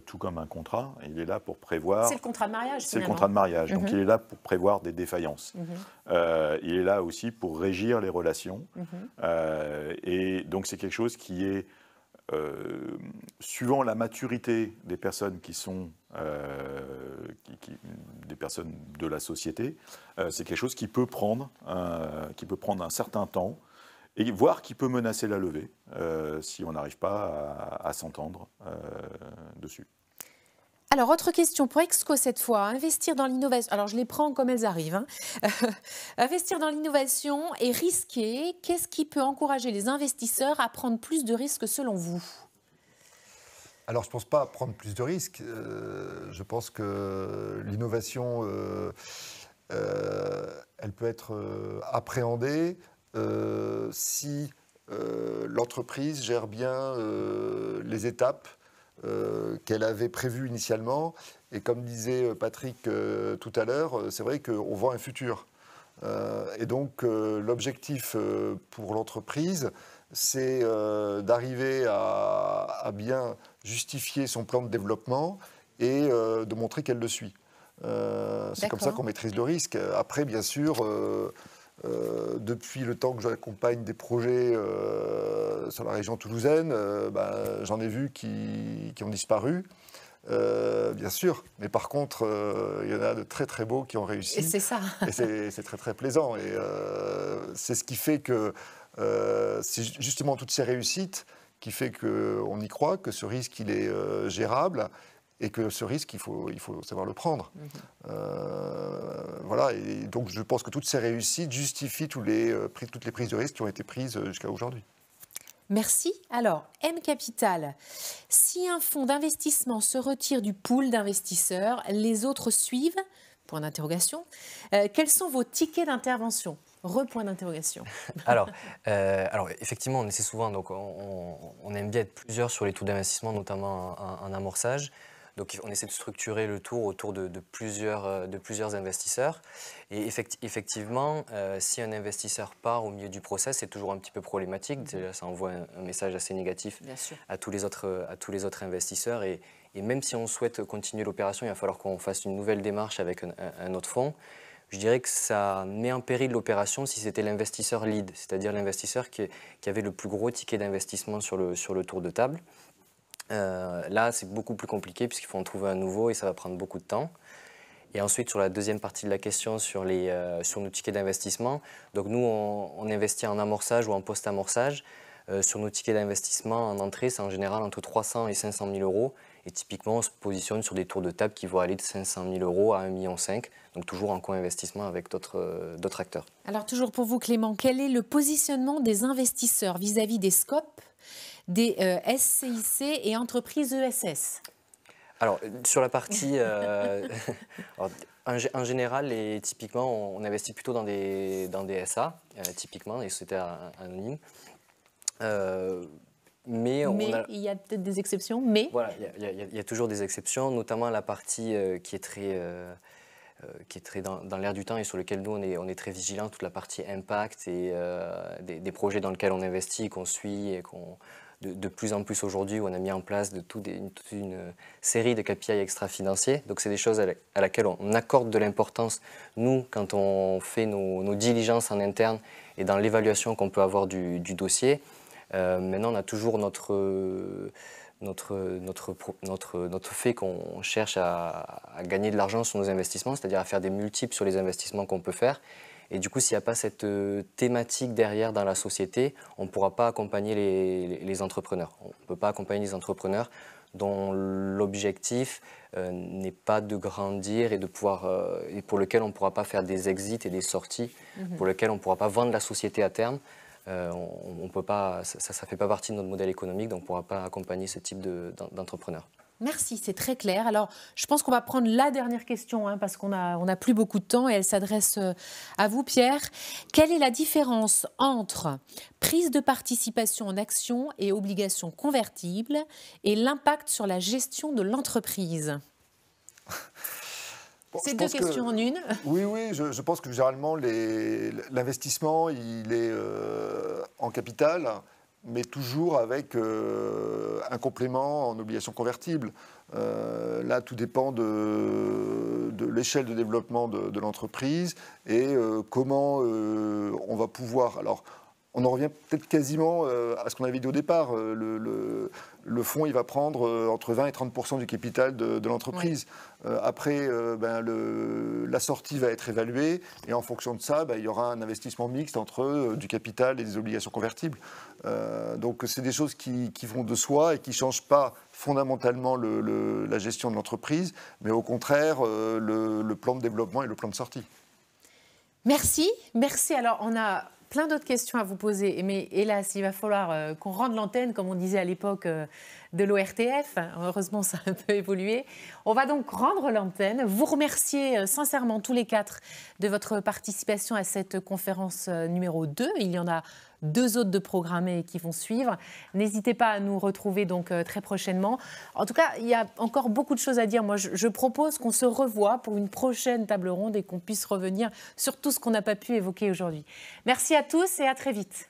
tout comme un contrat, il est là pour prévoir... C'est le contrat de mariage, C'est le contrat de mariage, donc il est là pour prévoir des défaillances. Il est là aussi pour régir les relations. Et donc c'est quelque chose qui est, suivant la maturité des personnes qui sont des personnes de la société, c'est quelque chose qui peut prendre un certain temps, et voire qui peut menacer la levée si on n'arrive pas à s'entendre dessus. Alors, autre question pour Exco cette fois. Investir dans l'innovation. Alors, je les prends comme elles arrivent. Hein. Investir dans l'innovation est risqué. Qu'est-ce qui peut encourager les investisseurs à prendre plus de risques selon vous ? Alors, je ne pense pas prendre plus de risques. Je pense que l'innovation, elle peut être appréhendée si l'entreprise gère bien les étapes qu'elle avait prévues initialement. Et comme disait Patrick tout à l'heure, c'est vrai qu'on voit un futur. Et donc, l'objectif pour l'entreprise, c'est d'arriver à bien justifier son plan de développement et de montrer qu'elle le suit. C'est comme ça qu'on maîtrise le risque. Après, bien sûr, depuis le temps que j'accompagne des projets sur la région toulousaine, j'en ai vu qui ont disparu. Bien sûr, mais par contre, il y en a de très très beaux qui ont réussi. Et c'est ça. Et c'est très très plaisant. Et c'est ce qui fait que c'est justement toutes ces réussites qui fait qu'on y croit, que ce risque il est gérable et que ce risque il faut savoir le prendre. Voilà. Et donc je pense que toutes ces réussites justifient toutes les prises de risque qui ont été prises jusqu'à aujourd'hui. Merci. Alors, M Capital, si un fonds d'investissement se retire du pool d'investisseurs, les autres suivent ? Point d'interrogation. Quels sont vos tickets d'intervention ? Point d'interrogation. Alors, effectivement, on essaie souvent, donc on aime bien être plusieurs sur les taux d'investissement, notamment en amorçage. Donc on essaie de structurer le tour autour de plusieurs investisseurs. Et effectivement, si un investisseur part au milieu du process, c'est toujours un petit peu problématique. Déjà, ça envoie un message assez négatif à tous les autres investisseurs. Et même si on souhaite continuer l'opération, il va falloir qu'on fasse une nouvelle démarche avec un autre fonds. Je dirais que ça met en péril l'opération si c'était l'investisseur lead, c'est-à-dire l'investisseur qui avait le plus gros ticket d'investissement sur le tour de table. Là, c'est beaucoup plus compliqué puisqu'il faut en trouver un nouveau et ça va prendre beaucoup de temps. Et ensuite, sur la deuxième partie de la question, sur nos tickets d'investissement, donc nous, on investit en amorçage ou en post-amorçage. Sur nos tickets d'investissement, en entrée, c'est en général entre 300 et 500 000 euros. Et typiquement, on se positionne sur des tours de table qui vont aller de 500 000 euros à 1,5 million. Donc toujours en co-investissement avec d'autres acteurs. Alors toujours pour vous, Clément, quel est le positionnement des investisseurs vis-à-vis des SCOP, des SCIC et entreprises ESS ? Alors, sur la partie... en général, typiquement, on investit plutôt dans des SA, typiquement, des sociétés anonymes. Mais il y a peut-être des exceptions, Voilà, il y a toujours des exceptions, notamment la partie qui est très dans l'air du temps et sur lequel nous, on est très vigilants, toute la partie impact et des projets dans lesquels on investit et qu'on suit et de plus en plus aujourd'hui, où on a mis en place toute une série de KPI extra-financiers. Donc, c'est des choses à laquelle on accorde de l'importance, nous, quand on fait nos diligences en interne et dans l'évaluation qu'on peut avoir du dossier. Maintenant, on a toujours notre fait qu'on cherche à gagner de l'argent sur nos investissements, c'est-à-dire à faire des multiples sur les investissements qu'on peut faire. Et du coup, s'il n'y a pas cette thématique derrière dans la société, on ne pourra pas accompagner les entrepreneurs. On ne peut pas accompagner les entrepreneurs dont l'objectif n'est pas de grandir et et pour lequel on ne pourra pas faire des exits et des sorties, pour lequel on ne pourra pas vendre la société à terme. On peut pas, ça ne fait pas partie de notre modèle économique, donc on ne pourra pas accompagner ce type d'entrepreneurs. Merci, c'est très clair. Alors, je pense qu'on va prendre la dernière question, parce qu'on n'a plus beaucoup de temps et elle s'adresse à vous, Pierre. Quelle est la différence entre prise de participation en actions et obligations convertibles et l'impact sur la gestion de l'entreprise ? C'est deux questions en une. Oui, je pense que généralement, l'investissement, il est en capital, mais toujours avec un complément en obligations convertibles. Là, tout dépend de l'échelle de développement de l'entreprise et comment on va pouvoir... Alors, on en revient peut-être quasiment à ce qu'on avait dit au départ. Le fonds, il va prendre entre 20 et 30% du capital de l'entreprise. Oui. Après, la sortie va être évaluée et en fonction de ça, il y aura un investissement mixte entre du capital et des obligations convertibles. Donc, c'est des choses qui vont de soi et qui ne changent pas fondamentalement la gestion de l'entreprise, mais au contraire, le plan de développement et le plan de sortie. Merci. Alors, on a plein d'autres questions à vous poser, mais hélas, il va falloir qu'on rende l'antenne, comme on disait à l'époque de l'ORTF. Heureusement, ça a un peu évolué. On va donc rendre l'antenne. Vous remercier sincèrement tous les quatre de votre participation à cette conférence numéro 2. Il y en a 2 autres de programmés qui vont suivre. N'hésitez pas à nous retrouver donc très prochainement. En tout cas, il y a encore beaucoup de choses à dire. Moi, je propose qu'on se revoie pour une prochaine table ronde et qu'on puisse revenir sur tout ce qu'on n'a pas pu évoquer aujourd'hui. Merci à tous et à très vite.